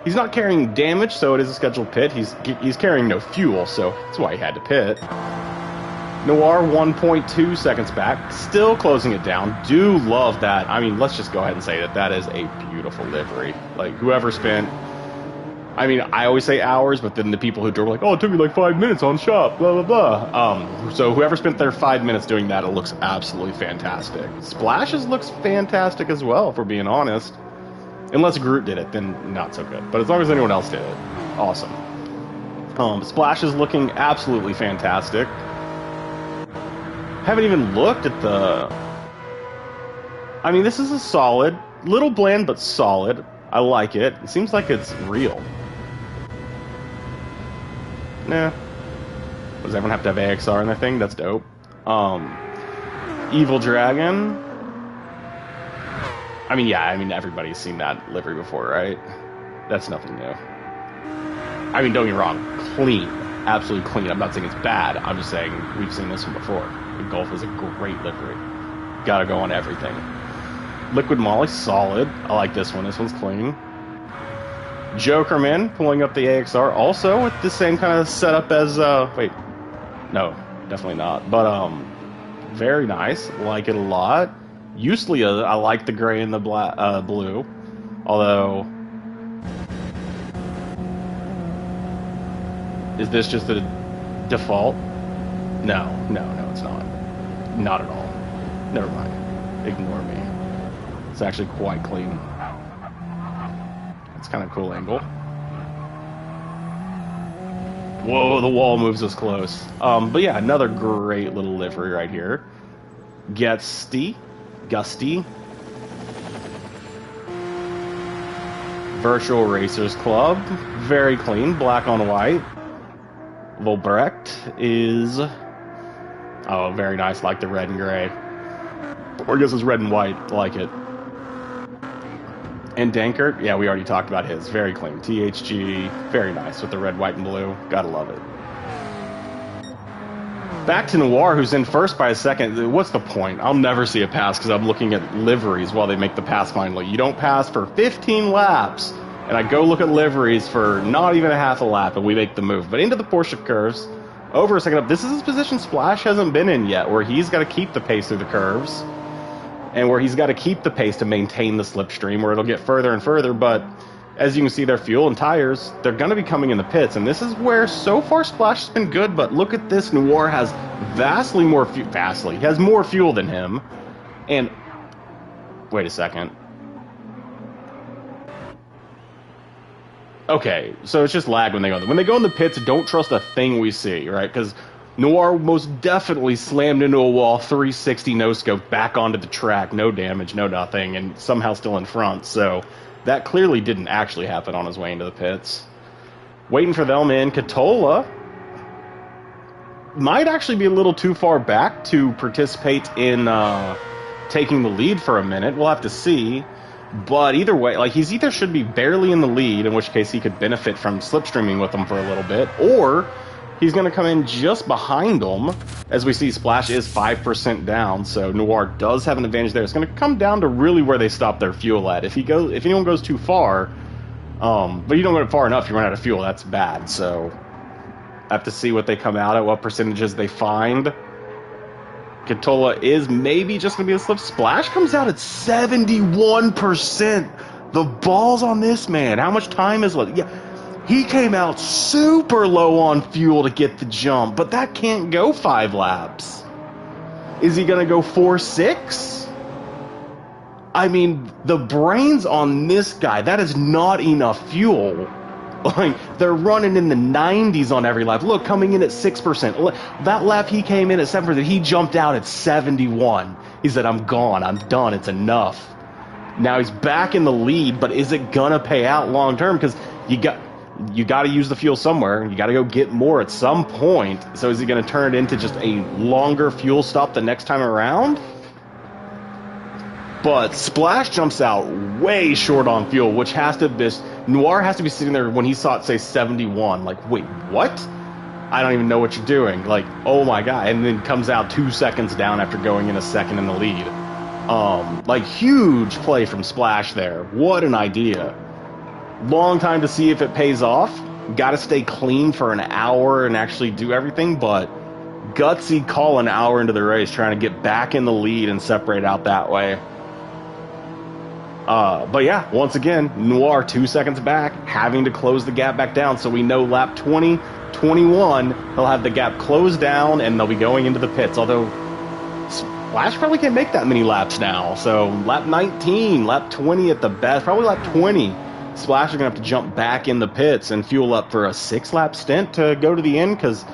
Speaker 1: He's not carrying damage, so it is a scheduled pit. He's carrying no fuel, so that's why he had to pit. Noir 1.2 seconds back, still closing it down. Do love that. I mean, let's just go ahead and say that that is a beautiful livery. Like, whoever spent... I mean, I always say hours, but then the people who drove like, oh, it took me like 5 minutes on shop, blah, blah, blah. So whoever spent their 5 minutes doing that, it looks absolutely fantastic. Splashes looks fantastic as well, if we're being honest. Unless Groot did it, then not so good. But as long as anyone else did it, awesome. Splash is looking absolutely fantastic. Haven't even looked at the... I mean, this is a solid, little bland, but solid. I like it. It seems like it's real. Nah. Does everyone have to have AXR in their thing? That's dope. Evil Dragon. I mean, yeah, everybody's seen that livery before, right? That's nothing new. I mean, don't get me wrong. Clean. Absolutely clean. I'm not saying it's bad. I'm just saying we've seen this one before. The Golf is a great livery. Gotta go on everything. Liquid Molly, solid. I like this one. This one's clean. Jokerman, pulling up the AXR, also with the same kind of setup as, wait. No, definitely not. But, very nice. Like it a lot. Uslia, I like the gray and the blue. Although, is this just the default? No, it's not. Not at all. Never mind. Ignore me. It's actually quite clean. It's kind of a cool angle. Whoa, the wall moves us close. But yeah, another great little livery right here. Gusty. Virtual Racers Club. Very clean, black on white. Volbrecht is... Oh, very nice, like the red and gray. Or I guess it's red and white, like it. And Dankert, yeah, we already talked about his. Very clean. THG, very nice with the red, white, and blue. Gotta love it. Back to Noir, who's in first by a second. What's the point? I'll never see a pass because I'm looking at liveries while they make the pass finally. You don't pass for 15 laps, and I go look at liveries for not even a half a lap, and we make the move. But into the Porsche curves, over a second up. This is his position Splash hasn't been in yet, where he's got to keep the pace through the curves, and where he's got to keep the pace to maintain the slipstream, where it'll get further and further. But as you can see, their fuel and tires, they're going to be coming in the pits, and this is where so far Splash has been good. But look at this, Noir has vastly more he has more fuel than him. And wait a second. Okay, so it's just lag when they go. When they go in the pits, don't trust a thing we see, right? Because Noir most definitely slammed into a wall, 360 no-scope, back onto the track, no damage, no nothing, and somehow still in front. So that clearly didn't actually happen on his way into the pits. Waiting for them in. Katola might actually be a little too far back to participate in taking the lead for a minute. We'll have to see. But either way, like, he's either should be barely in the lead, in which case he could benefit from slipstreaming with them for a little bit, or he's going to come in just behind them. As we see, Splash is 5% down, so Noir does have an advantage there. It's going to come down to really where they stop their fuel at. If anyone goes too far, but you don't go far enough, you run out of fuel. That's bad. So I have to see what they come out at, what percentages they find. Katola is maybe just going to be a slip. Splash comes out at 71%. The balls on this man. How much time is left? Yeah, he came out super low on fuel to get the jump, but that can't go 5 laps. Is he going to go 4-6? I mean, the brains on this guy, that is not enough fuel. Like, they're running in the 90s on every lap. Look, coming in at 6%. That lap he came in at 7%. He jumped out at 71. He said, I'm gone. I'm done. It's enough. Now he's back in the lead, but is it going to pay out long term? Because you got to use the fuel somewhere. You got to go get more at some point. So is he going to turn it into just a longer fuel stop the next time around? But Splash jumps out way short on fuel, which has to be... Noir has to be sitting there when he saw it say 71. Like, wait, what? I don't even know what you're doing. Like, oh my god. And then comes out 2 seconds down after going in a second in the lead. Like, huge play from Splash there. What an idea. Long time to see if it pays off. Got to stay clean for an hour and actually do everything, but gutsy call an hour into the race, trying to get back in the lead and separate out that way. But yeah, once again, Noir 2 seconds back, having to close the gap back down. So we know lap 20, 21, he'll have the gap closed down and they'll be going into the pits. Although Splash probably can't make that many laps now. So lap 19, lap 20 at the best, probably lap 20. Splash is going to have to jump back in the pits and fuel up for a 6-lap stint to go to the end, because,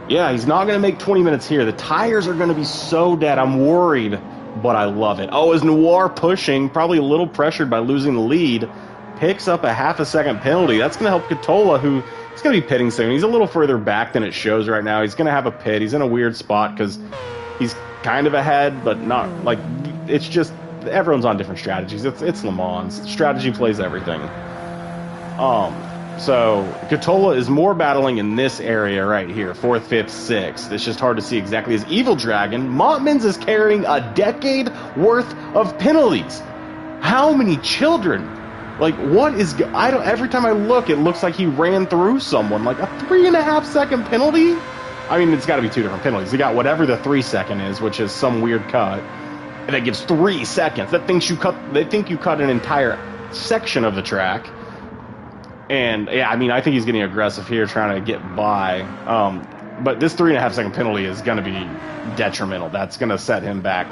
Speaker 1: yeah, he's not going to make 20 minutes here. The tires are going to be so dead. I'm worried, but I love it. Oh, is Noir pushing, probably a little pressured by losing the lead, picks up a half-a-second penalty. That's going to help Katola, who is going to be pitting soon. He's a little further back than it shows right now. He's going to have a pit. He's in a weird spot because he's kind of ahead, but not, like, it's just... Everyone's on different strategies. It's Le Mans. Strategy plays everything. So Katola is more battling in this area right here, 4th, 5th, 6th. It's just hard to see exactly. His Evil Dragon, Mottmans is carrying a decade worth of penalties. How many children? Like, what is... every time I look, it looks like he ran through someone. Like, a 3.5-second penalty? I mean, it's got to be 2 different penalties. He got whatever the 3-second is, which is some weird cut. And that gives 3 seconds. They think you cut an entire section of the track. And yeah, I mean, I think he's getting aggressive here, trying to get by. But this 3.5-second penalty is going to be detrimental. That's going to set him back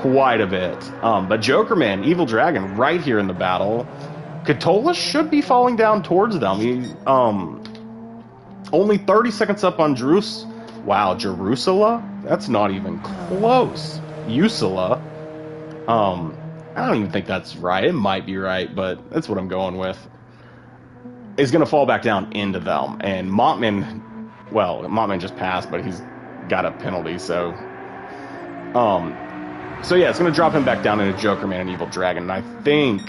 Speaker 1: quite a bit. But Jokerman, Evil Dragon, right here in the battle. Katola should be falling down towards them. He's only 30 seconds up on Wow, Jerusalem? That's not even close. Usula. I don't even think that's right. It might be right, but that's what I'm going with. Is going to fall back down into them. And Mottman well, Montman just passed, but he's got a penalty, so... So yeah, it's going to drop him back down into Joker Man and Evil Dragon, and I think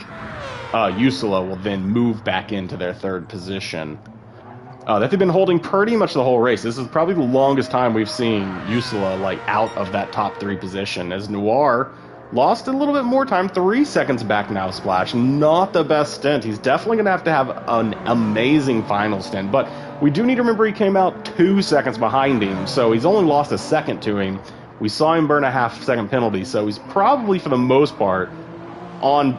Speaker 1: Usula will then move back into their third position. That they've been holding pretty much the whole race. This is probably the longest time we've seen Usula, like, out of that top 3 position, as Noir lost a little bit more time, 3 seconds back now, Splash. Not the best stint. He's definitely going to have an amazing final stint, but we do need to remember he came out 2 seconds behind him, so he's only lost a second to him. We saw him burn a half-second penalty, so he's probably, for the most part,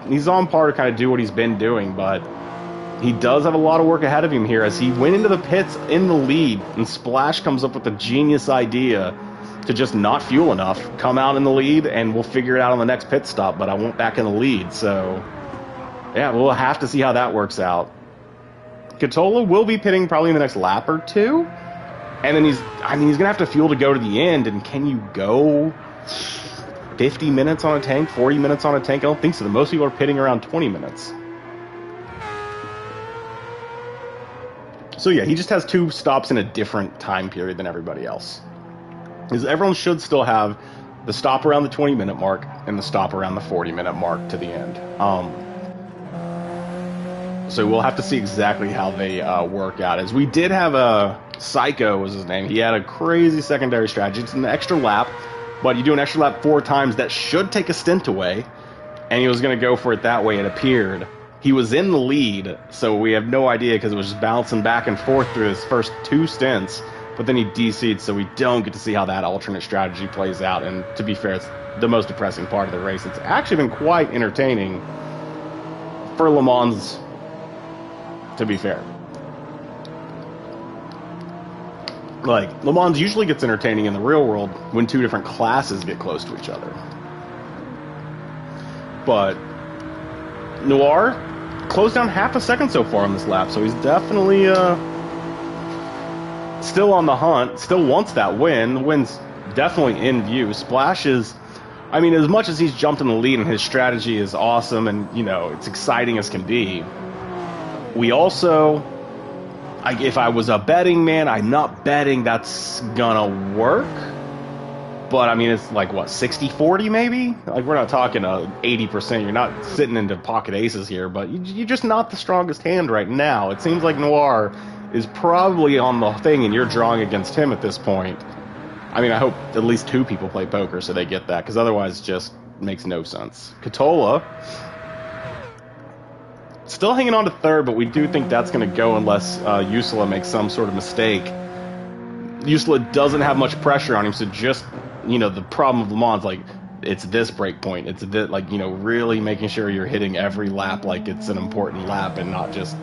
Speaker 1: he's on par to kind of do what he's been doing, but he does have a lot of work ahead of him here, as he went into the pits in the lead, and Splash comes up with a genius idea to just not fuel enough, come out in the lead, and we'll figure it out on the next pit stop, but I won't back in the lead, so yeah, we'll have to see how that works out. Katola will be pitting probably in the next lap or 2. And then he's going to have to fuel to go to the end, and can you go 50 minutes on a tank, 40 minutes on a tank? I don't think so. Most people are pitting around 20 minutes. So yeah, he just has 2 stops in a different time period than everybody else. Because everyone should still have the stop around the 20-minute mark and the stop around the 40-minute mark to the end. So we'll have to see exactly how they work out. As we did have a Psycho was his name. He had a crazy secondary strategy. It's an extra lap, but you do an extra lap 4 times. That should take a stint away, and he was going to go for it that way, it appeared. He was in the lead, so we have no idea because it was just bouncing back and forth through his first 2 stints, but then he DC'd, so we don't get to see how that alternate strategy plays out, and to be fair, it's the most depressing part of the race. It's actually been quite entertaining for Le Mans, to be fair. Like, Le Mans usually gets entertaining in the real world when 2 different classes get close to each other. But Noir closed down half a second so far on this lap, so he's definitely still on the hunt, still wants that win. The win's definitely in view. Splash is, I mean, as much as he's jumped in the lead and his strategy is awesome and, you know, it's exciting as can be, we also... if I was a betting man, I'm not betting that's gonna work. But, I mean, it's like, what, 60-40 maybe? Like, we're not talking 80%. You're not sitting into pocket aces here, but you're just not the strongest hand right now. It seems like Noir is probably on the thing, and you're drawing against him at this point. I mean, I hope at least 2 people play poker so they get that, because otherwise it just makes no sense. Katola... still hanging on to 3rd, but we do think that's going to go unless Usula makes some sort of mistake. Usula doesn't have much pressure on him, so just, you know, the problem of Le Mans, like, it's this break point. It's this, like, you know, really making sure you're hitting every lap like it's an important lap and not just...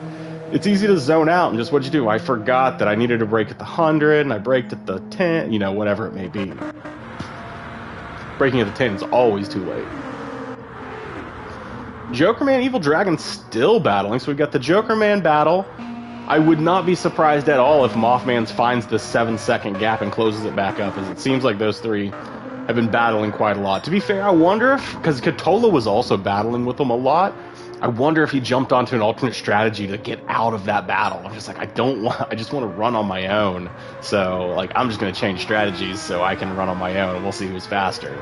Speaker 1: It's easy to zone out and just, what'd you do? I forgot that I needed to brake at the 100, and I braked at the 10, you know, whatever it may be. Braking at the 10 is always too late. Joker Man, Evil Dragon still battling, so we've got the Joker Man battle. I would not be surprised at all if Mothman finds the 7-second gap and closes it back up, as it seems like those 3 have been battling quite a lot. To be fair, I wonder if, because Katola was also battling with them a lot, I wonder if he jumped onto an alternate strategy to get out of that battle. I'm just like, I just want to run on my own. So, like, I'm just going to change strategies so I can run on my own, and we'll see who's faster.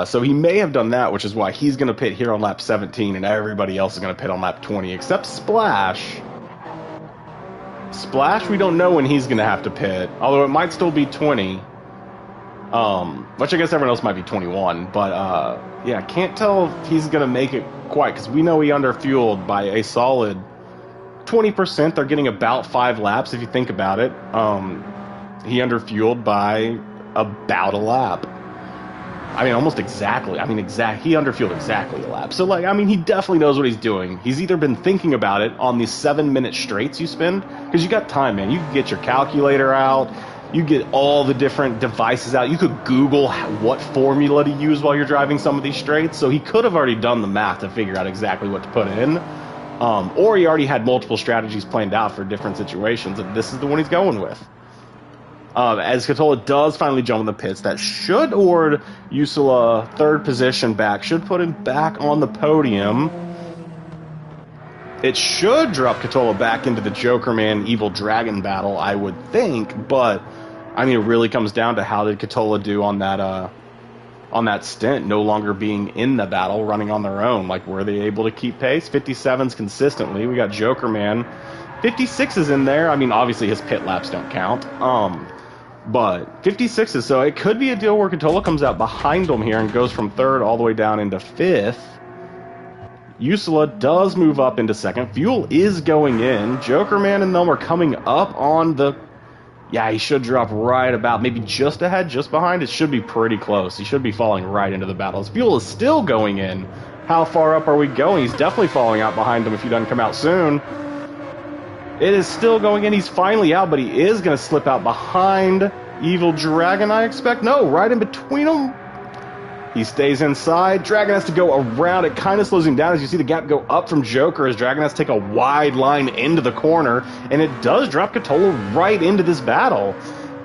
Speaker 1: So he may have done that, which is why he's going to pit here on lap 17, and everybody else is going to pit on lap 20, except Splash. Splash, we don't know when he's going to have to pit, although it might still be 20. Which I guess everyone else might be 21, but, yeah, can't tell if he's going to make it quite, because we know he underfueled by a solid 20%. They're getting about 5 laps, if you think about it. He underfueled by about a lap. I mean, almost exactly. I mean, he underfueled exactly a lap. So, like, I mean, he definitely knows what he's doing. He's either been thinking about it on these 7-minute straights you spend, because you got time, man. You can get your calculator out. You get all the different devices out. You could Google what formula to use while you're driving some of these straights. So he could have already done the math to figure out exactly what to put in. Or he already had multiple strategies planned out for different situations, and this is the one he's going with. As Katola does finally jump in the pits, that should award Usula 3rd position back, should put him back on the podium. It should drop Katola back into the Jokerman Evil Dragon battle, I would think, but I mean, it really comes down to how did Katola do on that stint, no longer being in the battle, running on their own. Like, were they able to keep pace? 57s consistently. We got Jokerman. 56 is in there. I mean, obviously his pit laps don't count. But 56s, so it could be a deal where Katola comes out behind him here and goes from third all the way down into fifth. Ursula does move up into second. Fuel is going in. Jokerman and them are coming up on the... Yeah, he should drop right about, maybe just ahead, just behind. It should be pretty close. He should be falling right into the battle. His fuel is still going in. How far up are we going? He's definitely falling out behind him if he doesn't come out soon. It is still going in. He's finally out, but he is going to slip out behind Evil Dragon, I expect. No, right in between them. He stays inside. Dragon has to go around. It kind of slows him down as you see the gap go up from Joker as Dragon has to take a wide line into the corner. And it does drop Katola right into this battle.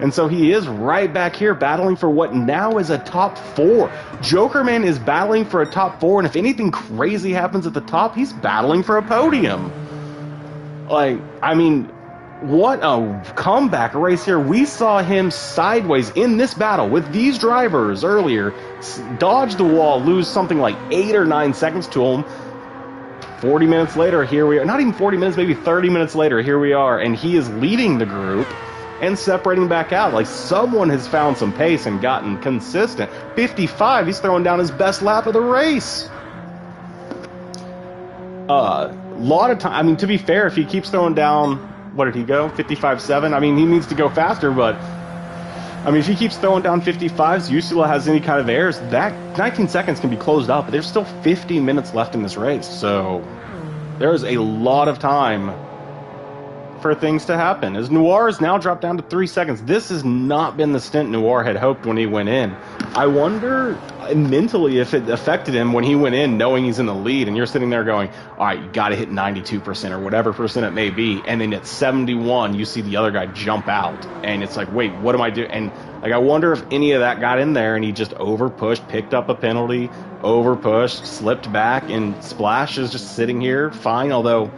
Speaker 1: And so he is right back here battling for what now is a top 4. Jokerman is battling for a top 4. And if anything crazy happens at the top, he's battling for a podium. Like, I mean... What a comeback race here. We saw him sideways in this battle with these drivers earlier. Dodge the wall, lose something like 8 or 9 seconds to him. 40 minutes later, here we are. Not even 40 minutes, maybe 30 minutes later, here we are. And he is leading the group and separating back out. Like, someone has found some pace and gotten consistent. 55, he's throwing down his best lap of the race. Lot of time. I mean, to be fair, if he keeps throwing down... What did he go? 55.7? I mean, he needs to go faster, but... I mean, if he keeps throwing down 55s, Ursula has any kind of errors, that 19 seconds can be closed up, but there's still 50 minutes left in this race, so... There's a lot of time for things to happen. As Noir is now dropped down to 3 seconds. This has not been the stint Noir had hoped when he went in. I wonder mentally if it affected him when he went in knowing he's in the lead and you're sitting there going, all right, you got to hit 92% or whatever percent it may be. And then at 71, you see the other guy jump out and it's like, wait, what am I doing? And like, I wonder if any of that got in there and he just over pushed, picked up a penalty, over pushed, slipped back, and Splash is just sitting here fine. Although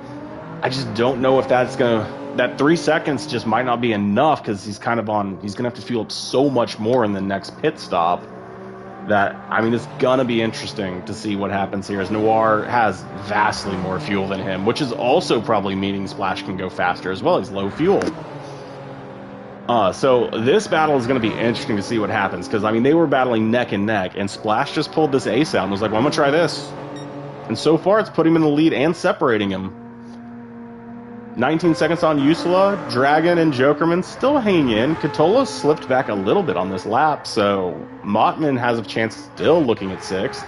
Speaker 1: I just don't know if that's going to, that 3 seconds just might not be enough because he's kind of on, he's going to have to fuel up so much more in the next pit stop that, I mean, it's going to be interesting to see what happens here as Noir has vastly more fuel than him, which is also probably meaning Splash can go faster as well. He's low fuel. So this battle is going to be interesting to see what happens because, I mean, they were battling neck and neck and Splash just pulled this ace out and was like, well, I'm going to try this. And so far it's put him in the lead and separating him. 19 seconds on Ursula, Dragon and Jokerman still hanging in. Katola slipped back a little bit on this lap, so Mottman has a chance still looking at 6th.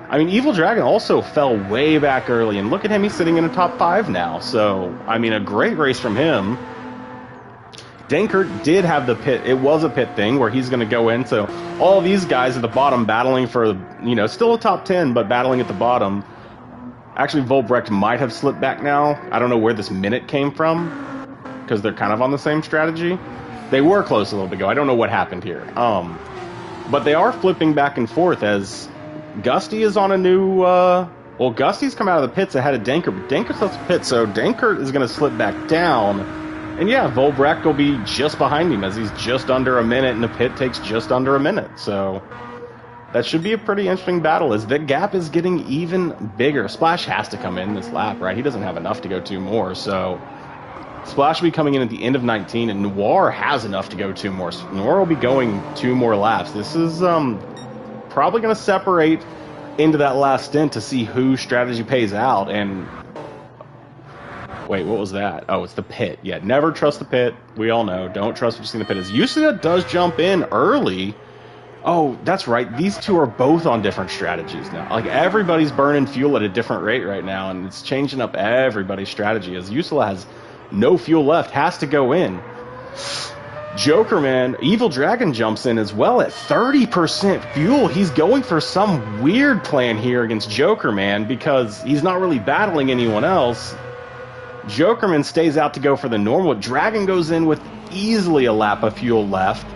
Speaker 1: I mean, Evil Dragon also fell way back early, and look at him, he's sitting in a top 5 now. So, I mean, a great race from him. Dankert did have the pit. It was a pit thing where he's going to go in, so all these guys at the bottom battling for, you know, still a top 10, but battling at the bottom. Actually, Volbrecht might have slipped back now. I don't know where this minute came from, because they're kind of on the same strategy. They were close a little bit ago. I don't know what happened here. But they are flipping back and forth as Gusty is on a new... well, Gusty's come out of the pits ahead of Dankert, but Dankert's left the pit, so Dankert is going to slip back down. And yeah, Volbrecht will be just behind him as he's just under a minute, and the pit takes just under a minute. So... that should be a pretty interesting battle as the gap is getting even bigger. Splash has to come in this lap, right? He doesn't have enough to go 2 more, so Splash will be coming in at the end of 19, and Noir has enough to go 2 more. So Noir will be going 2 more laps. This is probably going to separate into that last stint to see whose strategy pays out. And wait, what was that? Oh, it's the pit. Yeah, never trust the pit. We all know. Don't trust what you see in the pit. As Yusida does jump in early. Oh, that's right. These two are both on different strategies now. Like, everybody's burning fuel at a different rate right now, and it's changing up everybody's strategy. As Ursula has no fuel left, has to go in. Jokerman, Evil Dragon jumps in as well at 30% fuel. He's going for some weird plan here against Jokerman because he's not really battling anyone else. Jokerman stays out to go for the normal. Dragon goes in with easily a lap of fuel left.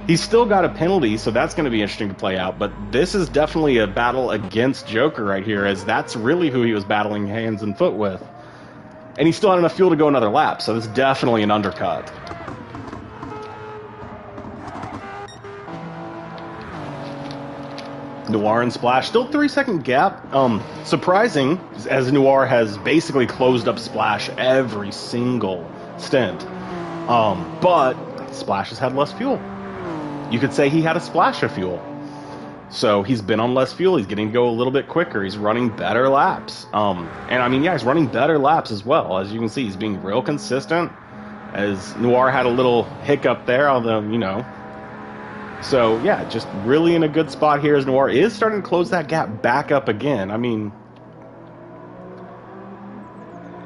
Speaker 1: He's still got a penalty, so that's going to be interesting to play out. But this is definitely a battle against Joker right here, as that's really who he was battling hands and foot with. And he still had enough fuel to go another lap, so it's definitely an undercut. Noir and Splash, still 3-second gap. Surprising, as Noir has basically closed up Splash every single stint. But Splash has had less fuel. You could say he had a splash of fuel. So he's been on less fuel. He's getting to go a little bit quicker. He's running better laps. And I mean, yeah, he's running better laps as well. As you can see, he's being real consistent. As Noir had a little hiccup there, although, you know. So, yeah, just really in a good spot here as Noir is starting to close that gap back up again. I mean,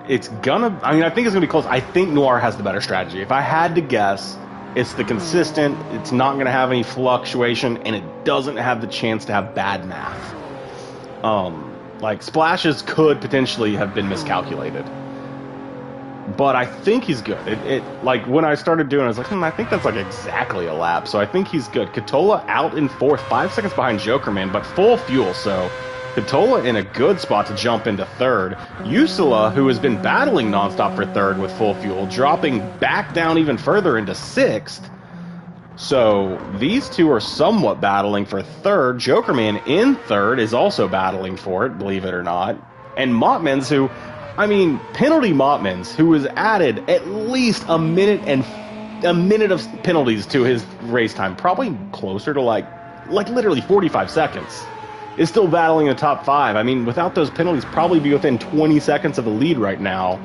Speaker 1: I think it's going to be close. I think Noir has the better strategy. If I had to guess, it's the consistent, it's not going to have any fluctuation, and it doesn't have the chance to have bad math. Like, Splashes could potentially have been miscalculated. But I think he's good. Like, when I started doing it, I was like, I think that's like exactly a lap, so I think he's good. Katola out in fourth, 5 seconds behind Jokerman, but full fuel, so Katola in a good spot to jump into third. Yusula, who has been battling nonstop for third with full fuel, dropping back down even further into sixth. So these two are somewhat battling for third. Jokerman in third is also battling for it, believe it or not. And Mottmans, who, I mean, penalty Mottmans, who has added at least a minute of penalties to his race time, probably closer to like literally 45 seconds. Is still battling the top 5. I mean, without those penalties, probably be within 20 seconds of the lead right now,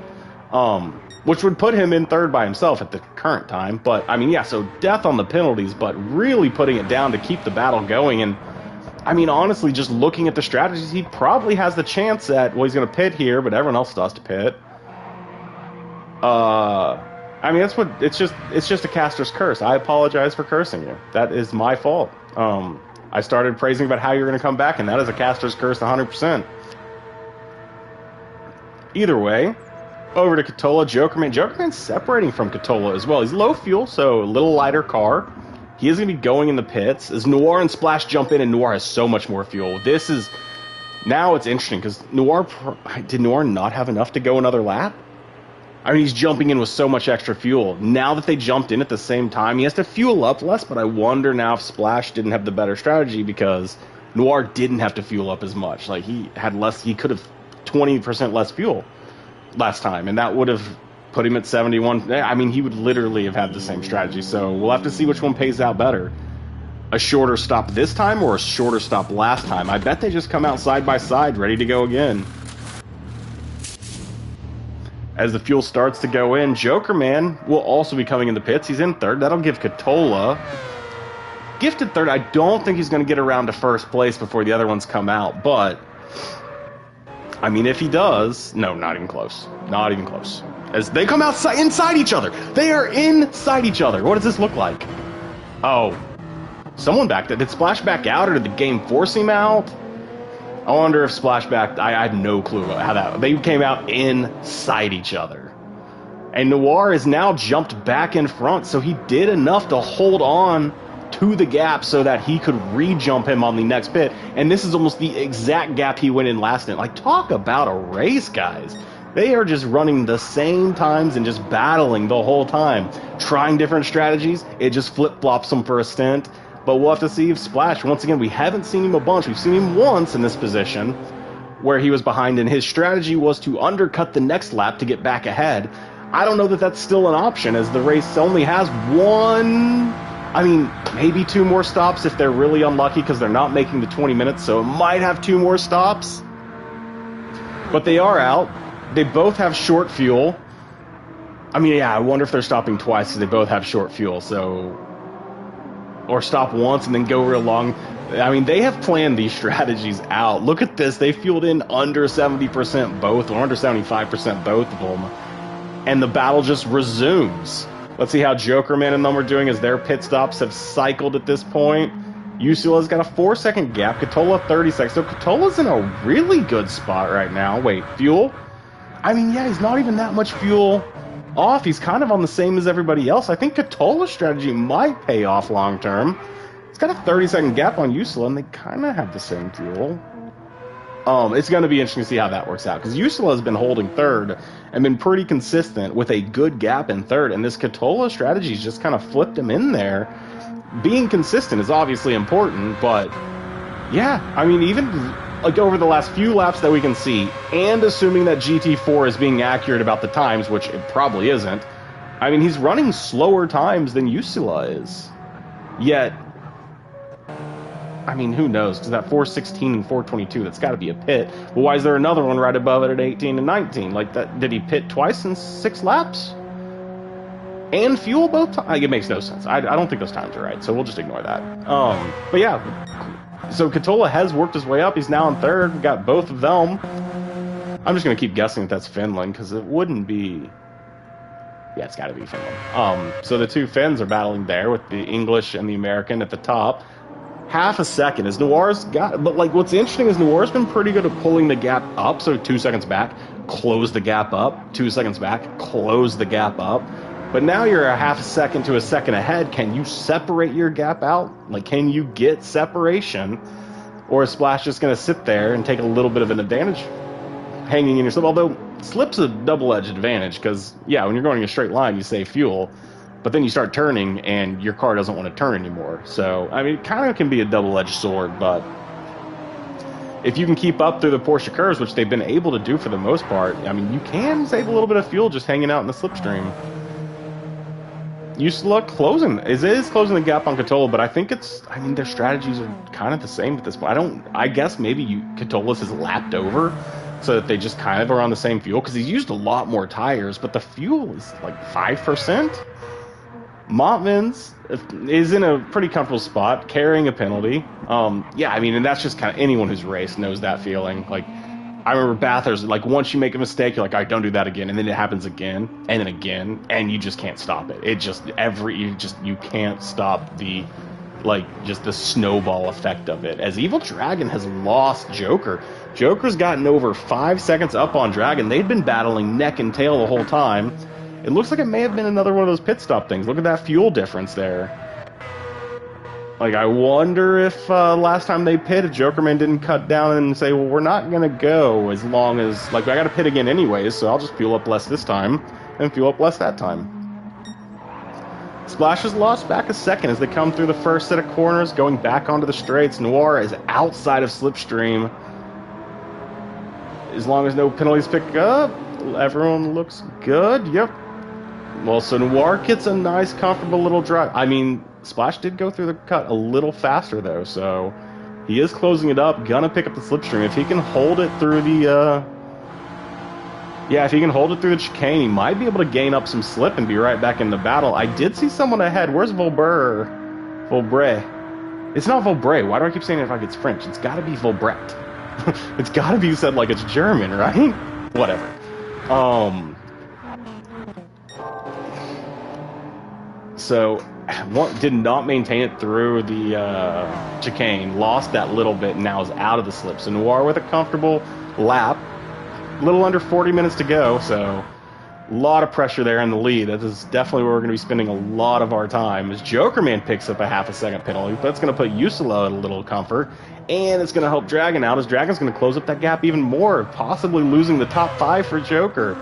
Speaker 1: which would put him in third by himself at the current time. But, I mean, yeah, so death on the penalties, but really putting it down to keep the battle going. And, I mean, honestly, just looking at the strategies, he probably has the chance at, well, he's going to pit here, but everyone else does to pit. I mean, it's just a caster's curse. I apologize for cursing you. That is my fault. I started praising about how you're going to come back, and that is a caster's curse 100%. Either way, over to Katola. Jokerman's separating from Katola as well. He's low fuel, so a little lighter car. He is going to be going in the pits. As Noir and Splash jump in, and Noir has so much more fuel. Now it's interesting, because did Noir not have enough to go another lap? I mean, he's jumping in with so much extra fuel. Now that they jumped in at the same time, he has to fuel up less, but I wonder now if Splash didn't have the better strategy because Noir didn't have to fuel up as much. Like, he could have 20% less fuel last time, and that would have put him at 71. I mean, he would literally have had the same strategy, so we'll have to see which one pays out better. A shorter stop this time or a shorter stop last time? I bet they just come out side by side, ready to go again. As the fuel starts to go in, Jokerman will also be coming in the pits. He's in third. That'll give Katola gifted third. I don't think he's going to get around to first place before the other ones come out. But, I mean, if he does... No, not even close. Not even close. As they come out inside each other. They are inside each other. What does this look like? Oh. Someone backed it. Did Splash back out, or did the game force him out? I wonder if Splash backed. I have no clue how that... They came out inside each other. And Noir is now jumped back in front, so he did enough to hold on to the gap so that he could re-jump him on the next pit. And this is almost the exact gap he went in last night. Like, talk about a race, guys. They are just running the same times and just battling the whole time. Trying different strategies. It just flip-flops them for a stint. But we'll have to see if Splash, once again, we haven't seen him a bunch. We've seen him once in this position where he was behind, and his strategy was to undercut the next lap to get back ahead. I don't know that that's still an option, as the race only has maybe 2 more stops if they're really unlucky because they're not making the 20 minutes, so it might have 2 more stops. But they are out. They both have short fuel. I mean, yeah, I wonder if they're stopping twice because they both have short fuel, so... Or stop once and then go real long. I mean, they have planned these strategies out. Look at this. They fueled in under 70% both, or under 75% both of them. And the battle just resumes. Let's see how Jokerman and them are doing as their pit stops have cycled at this point. Usula's got a 4-second gap. Katola 30 seconds. So Katola's in a really good spot right now. Wait, fuel? I mean, yeah, he's not even that much fuel off. He's kind of on the same as everybody else. I think Katola's strategy might pay off long term. He's got a 30-second gap on Usula, and they kind of have the same fuel. It's going to be interesting to see how that works out, because Usula has been holding third and been pretty consistent with a good gap in third, and this Katola strategy's just kind of flipped him in there. Being consistent is obviously important, but yeah, I mean, even like over the last few laps that we can see, and assuming that GT4 is being accurate about the times, which it probably isn't, I mean, he's running slower times than Usula is. Yet, I mean, who knows? Because that 416 and 422, that's got to be a pit. Well, why is there another one right above it at 18 and 19? Like, that, did he pit twice in 6 laps? And fuel both times? Like, it makes no sense. I don't think those times are right, so we'll just ignore that. But yeah, so Katola has worked his way up. He's now in third. We got both of them. I'm just going to keep guessing that that's Finland, because it wouldn't be... Yeah, it's got to be Finland. So the two Finns are battling there with the English and the American at the top. Half a second as Noir's got, but like what's interesting is Noir's been pretty good at pulling the gap up. So 2 seconds back, close the gap up. 2 seconds back, close the gap up. But now you're a half a second to a second ahead. Can you separate your gap out? Like, can you get separation, or is Splash just going to sit there and take a little bit of an advantage hanging in your slip? Although slip's a double-edged advantage, because yeah, when you're going in a straight line, you save fuel. But then you start turning, and your car doesn't want to turn anymore. So, I mean, it kind of can be a double-edged sword, but if you can keep up through the Porsche curves, which they've been able to do for the most part, I mean, you can save a little bit of fuel just hanging out in the slipstream. Usula closing, it is closing the gap on Katola, but I think it's, I mean, their strategies are kind of the same at this point. I guess maybe Katola's is lapped over, so that they just kind of are on the same fuel, because he's used a lot more tires, but the fuel is like 5%. Montvins is in a pretty comfortable spot, carrying a penalty. Yeah, I mean, and that's just kind of anyone who's raced knows that feeling. Like, I remember Bathurst, like, once you make a mistake, you're like, all right, don't do that again, and then it happens again, and then again, and you just can't stop it. It just, you can't stop the, like, just the snowball effect of it. As Evil Dragon has lost Joker. Joker's gotten over 5 seconds up on Dragon. They'd been battling neck and tail the whole time. It looks like it may have been another one of those pit stop things. Look at that fuel difference there. Like, I wonder if last time they pitted, Jokerman didn't cut down and say, well, we're not going to go as long as... Like, I got to pit again anyways, so I'll just fuel up less this time and fuel up less that time. Splash has lost back a second as they come through the first set of corners, going back onto the straights. Noir is outside of slipstream. As long as no penalties pick up, everyone looks good. Yep. Well, so Noir gets a nice, comfortable little drive. I mean, Splash did go through the cut a little faster, though, so he is closing it up, gonna pick up the slipstream. If he can hold it through the, yeah, if he can hold it through the chicane, he might be able to gain up some slip and be right back in the battle. I did see someone ahead. Where's Volbre? It's not Volbre. Why do I keep saying it like it's French? It's gotta be Volbret. It's gotta be said like it's German, right? Whatever. So, did not maintain it through the chicane, lost that little bit, and now is out of the slip. So Noir with a comfortable lap, a little under 40 minutes to go, so a lot of pressure there in the lead. That is definitely where we're going to be spending a lot of our time, as Jokerman picks up a half a second penalty. That's going to put Usula in a little comfort, and it's going to help Dragon out, as Dragon's going to close up that gap even more, possibly losing the top 5 for Joker.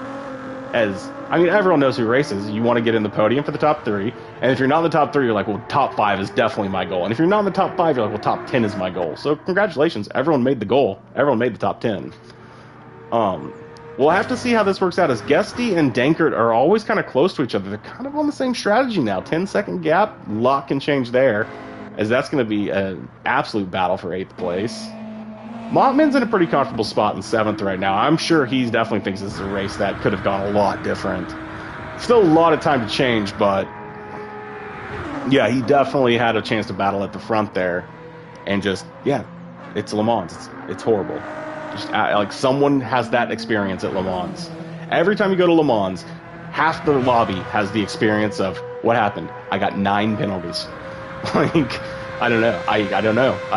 Speaker 1: As, I mean, everyone knows who races. You want to get in the podium for the top 3. And if you're not in the top 3, you're like, well, top 5 is definitely my goal. And if you're not in the top 5, you're like, well, top 10 is my goal. So congratulations. Everyone made the goal. Everyone made the top 10. We'll have to see how this works out, as Guesty and Dankert are always kind of close to each other. They're kind of on the same strategy now. 10-second gap, lot can change there, as that's going to be an absolute battle for 8th place. Montman's in a pretty comfortable spot in 7th right now. I'm sure he definitely thinks this is a race that could have gone a lot different. Still a lot of time to change, but yeah, he definitely had a chance to battle at the front there. And just, yeah, it's Le Mans. It's horrible. Just like, someone has that experience at Le Mans. Every time you go to Le Mans, half the lobby has the experience of, what happened? I got 9 penalties. Like, I don't know. I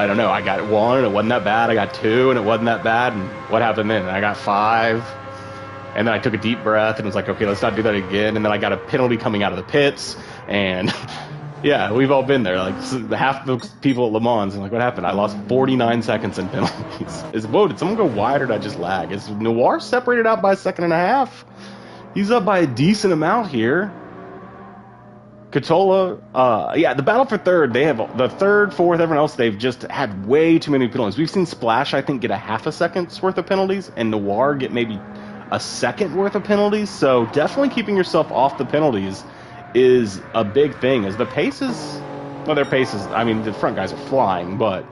Speaker 1: don't know. I got 1, and it wasn't that bad. I got 2, and it wasn't that bad. And what happened then? I got 5. And then I took a deep breath and was like, okay, let's not do that again. And then I got a penalty coming out of the pits. And Yeah, we've all been there. Like half the people at Le Mans, and like, what happened? I lost 49 seconds in penalties. Whoa, did someone go wide or did I just lag? Is Noir separated out by a second and a half? He's up by a decent amount here. Catola, yeah, the battle for third, they have the third, fourth, everyone else, they've just had way too many penalties. We've seen Splash, I think, get a half a second's worth of penalties, and Noir get maybe a second worth of penalties, so definitely keeping yourself off the penalties is a big thing, as the paces, well, their paces, I mean, the front guys are flying, but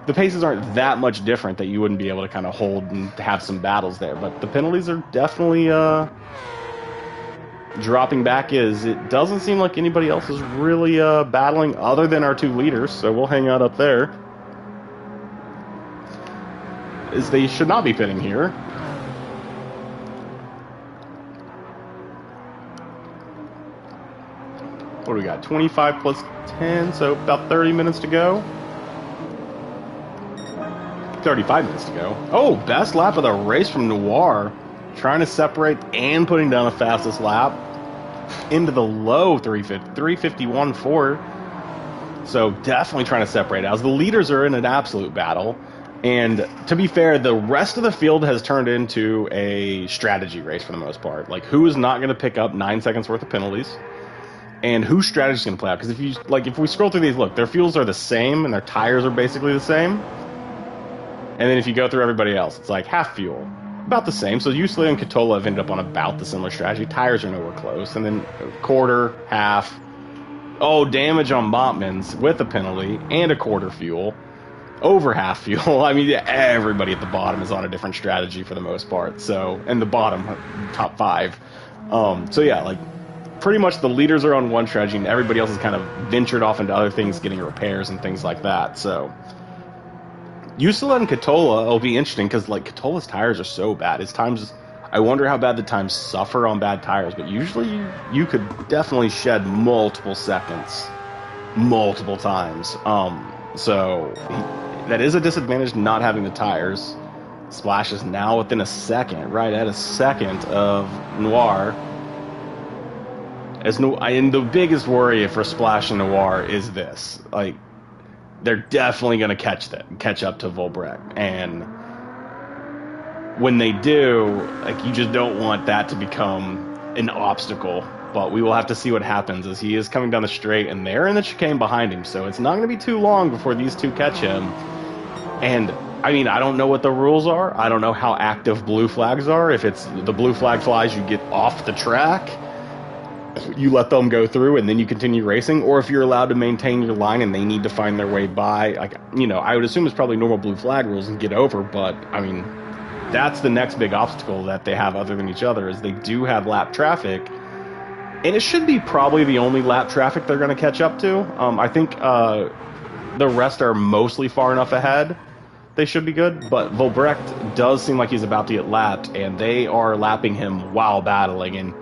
Speaker 1: the paces aren't that much different that you wouldn't be able to kind of hold and have some battles there, but the penalties are definitely, dropping back. It doesn't seem like anybody else is really battling other than our two leaders, so we'll hang out up there. As they should not be pitting here. What do we got? 25 plus 10, so about 30 minutes to go. 35 minutes to go. Oh, best lap of the race from Noir. Trying to separate and putting down the fastest lap into the low 351.4. So definitely trying to separate as the leaders are in an absolute battle. And to be fair, the rest of the field has turned into a strategy race for the most part. Like, who is not going to pick up 9 seconds worth of penalties, and whose strategy is going to play out? Because if we scroll through these, look, their fuels are the same and their tires are basically the same. And then if you go through everybody else, it's like half fuel. About the same. So Uslia and Catola have ended up on about the similar strategy. Tires are nowhere close. And then quarter, half. Oh, damage on Botman's with a penalty and a quarter fuel. Over half fuel. I mean, everybody at the bottom is on a different strategy for the most part. So, and the bottom, top 5. So yeah, like, pretty much the leaders are on one strategy and everybody else has kind of ventured off into other things, getting repairs and things like that. So Usula and Catola will be interesting because, like, Catola's tires are so bad. His times, I wonder how bad the times suffer on bad tires, but usually you could definitely shed multiple seconds, multiple times. So that is a disadvantage not having the tires. Splash is now within a second, right at a second of Noir. And the biggest worry for Splash and Noir is this, like, they're definitely going to catch up to Volbrecht. And when they do, like, you just don't want that to become an obstacle. But we will have to see what happens as he is coming down the straight, and they're in the chicane behind him. So it's not going to be too long before these two catch him. And, I mean, I don't know what the rules are. I don't know how active blue flags are. If it's the blue flag flies, you get off the track. You let them go through and then you continue racing, or if you're allowed to maintain your line and they need to find their way by, like, you know, I would assume it's probably normal blue flag rules and get over, but I mean, that's the next big obstacle that they have other than each other, is they do have lap traffic, and it should be probably the only lap traffic they're going to catch up to. I think the rest are mostly far enough ahead. They should be good, but Volbrecht does seem like he's about to get lapped, and they are lapping him while battling, and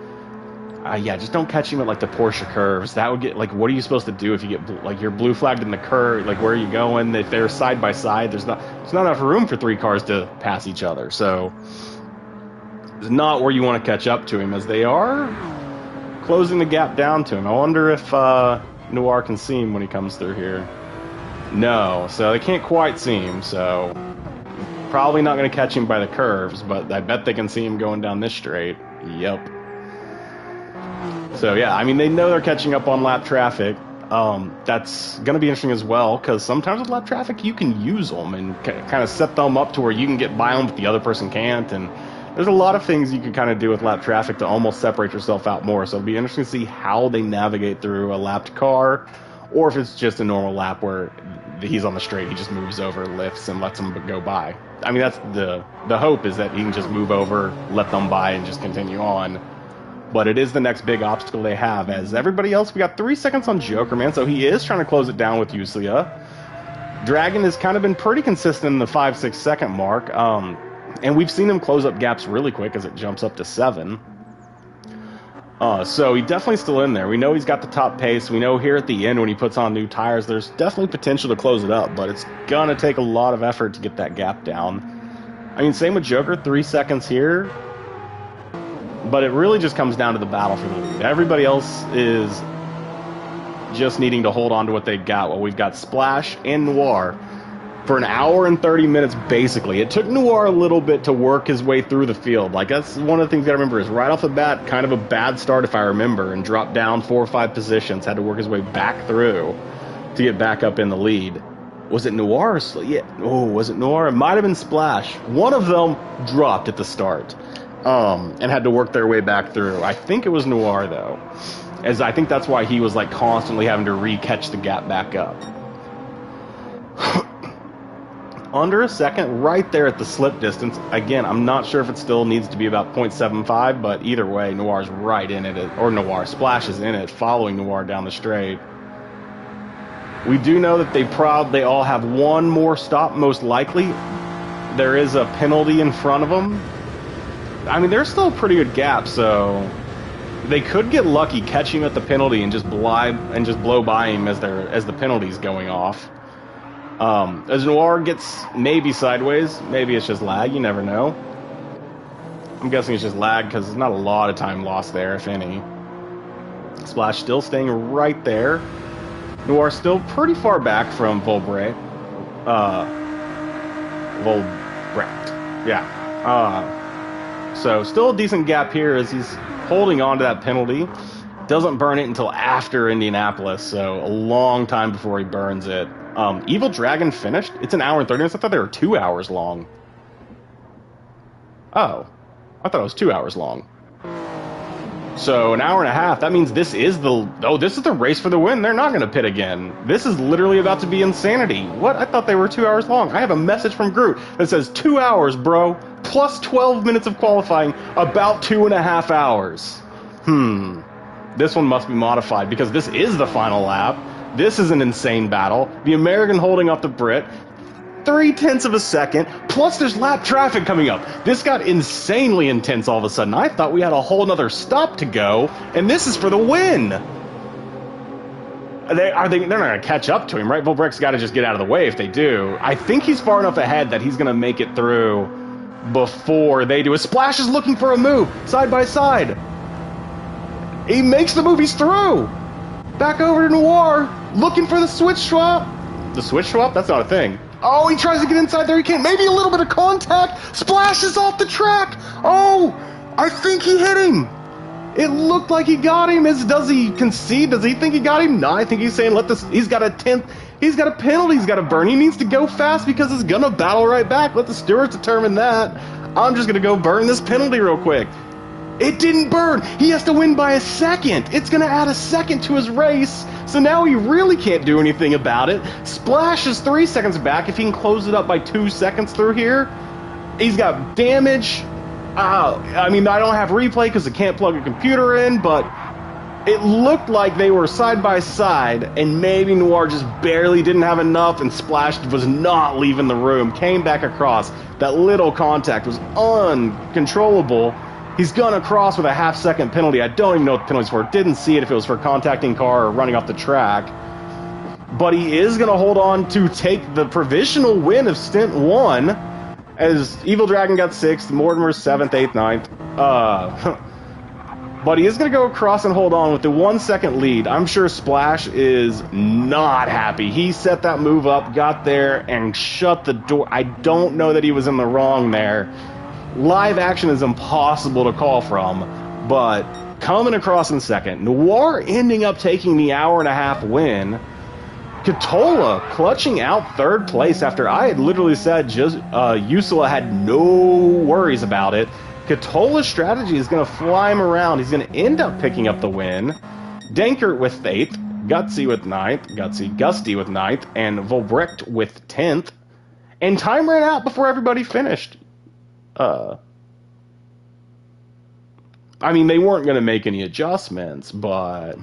Speaker 1: yeah, just don't catch him at, like, the Porsche curves. That would get, like, what are you supposed to do if you get, like, you're blue flagged in the curve? Like, where are you going? If they're side by side, there's not enough room for 3 cars to pass each other. So it's not where you want to catch up to him, as they are closing the gap down to him. I wonder if Noir can see him when he comes through here. No, so they can't quite see him, so probably not going to catch him by the curves, but I bet they can see him going down this straight. Yep. So yeah, I mean, they know they're catching up on lap traffic. That's going to be interesting as well, because sometimes with lap traffic you can use them and kind of set them up to where you can get by them but the other person can't, and there's a lot of things you can kind of do with lap traffic to almost separate yourself out more. So it'll be interesting to see how they navigate through a lapped car, or if it's just a normal lap where he's on the straight, he just moves over, lifts, and lets them go by. I mean, that's the hope, is that he can just move over, let them by, and just continue on. But it is the next big obstacle they have, as everybody else, we got 3 seconds on Joker, man, so he is trying to close it down with Uslia. Dragon has kind of been pretty consistent in the 5-6 second mark, and we've seen him close up gaps really quick as it jumps up to 7. So he's definitely still in there. We know he's got the top pace. We know here at the end when he puts on new tires, there's definitely potential to close it up, but it's going to take a lot of effort to get that gap down. I mean, same with Joker, 3 seconds here. But it really just comes down to the battle for the lead. Everybody else is just needing to hold on to what they got. Well, we've got Splash and Noir for an hour and 30 minutes, basically. It took Noir a little bit to work his way through the field. Like, that's one of the things you gotta remember is right off the bat, kind of a bad start, if I remember, and dropped down 4 or 5 positions, had to work his way back through to get back up in the lead. Was it Noir? Yeah. Oh, was it Noir? It might have been Splash. One of them dropped at the start, and had to work their way back through. I think it was Noir, though, as I think that's why he was like constantly having to re-catch the gap back up. Under a second, right there at the slip distance. Again, I'm not sure if it still needs to be about 0.75, but either way, Noir's right in it, or Splash is in it, following Noir down the straight. We do know that they all have one more stop, most likely. There is a penalty in front of them. I mean, there's still a pretty good gap, so they could get lucky catching him at the penalty and just blow by him as the penalty's going off. As Noir gets maybe sideways, maybe it's just lag, you never know. I'm guessing it's just lag because there's not a lot of time lost there, if any. Splash still staying right there. Noir still pretty far back from Volbrecht. Yeah. So still a decent gap here as he's holding on to that penalty. Doesn't burn it until after Indianapolis, so a long time before he burns it. Evil Dragon finished? It's an hour and 30 minutes. I thought they were 2 hours long. Oh. I thought it was 2 hours long. So an hour and a half. That means this is the race for the win. They're not going to pit again. This is literally about to be insanity. What? I thought they were 2 hours long. I have a message from Groot that says 2 hours, bro. Plus 12 minutes of qualifying. About 2.5 hours. This one must be modified because this is the final lap. This is an insane battle. The American holding up the Brit. 0.3 of a second. Plus there's lap traffic coming up. This got insanely intense all of a sudden. I thought we had a whole nother stop to go, and this is for the win. They're not going to catch up to him, right? Volbrecht's got to just get out of the way if they do. I think he's far enough ahead that he's going to make it through before they do. Splash is looking for a move, side by side. He makes the move, he's through. Back over to Noir, looking for the switch swap. The switch swap? That's not a thing. Oh, he tries to get inside there, he can't. Maybe a little bit of contact. Splash is off the track. Oh, I think he hit him. It looked like he got him. Does he concede? Does he think he got him? No, I think he's saying he's got a penalty he's got to burn. He needs to go fast because it's going to battle right back. Let the stewards determine that. I'm just going to go burn this penalty real quick. It didn't burn. He has to win by a second. It's going to add a second to his race. So now he really can't do anything about it. Splash is 3 seconds back. If he can close it up by 2 seconds through here, he's got damage. I mean, I don't have replay because I can't plug a computer in, but it looked like they were side by side, and maybe Noir just barely didn't have enough, and Splash was not leaving the room. Came back across. That little contact was uncontrollable. He's gone across with a half-second penalty. I don't even know what the penalty's for. Didn't see it if it was for contacting car or running off the track. But he is going to hold on to take the provisional win of Stint 1, as Evil Dragon got 6th, Mortimer 7th, 8th, 9th. But he is going to go across and hold on with the 1 second lead. I'm sure Splash is not happy. He set that move up, got there, and shut the door. I don't know that he was in the wrong there. Live action is impossible to call from, but coming across in second. Noir ending up taking the hour-and-a-half win. Katola clutching out third place after I had literally said Usula had no worries about it. Katola's strategy is going to fly him around. He's going to end up picking up the win. Dankert with 8th, Gusty with 9th, and Volbrecht with 10th. And time ran out before everybody finished. I mean, they weren't going to make any adjustments, but,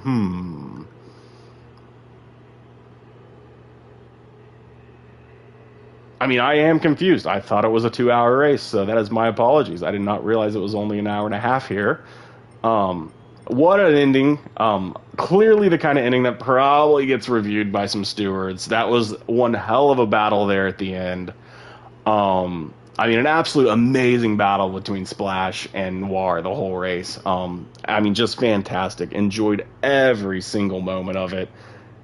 Speaker 1: I mean, I am confused. I thought it was a 2-hour race, so that is my apologies. I did not realize it was only an hour and a half here. What an ending. Clearly the kind of ending that probably gets reviewed by some stewards. That was one hell of a battle there at the end. I mean, an absolute amazing battle between Splash and Noir the whole race. I mean, just fantastic. Enjoyed every single moment of it.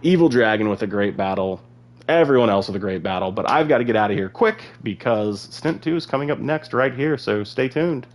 Speaker 1: Evil Dragon with a great battle. Everyone else with a great battle. But I've got to get out of here quick because Stint 2 is coming up next right here, so stay tuned.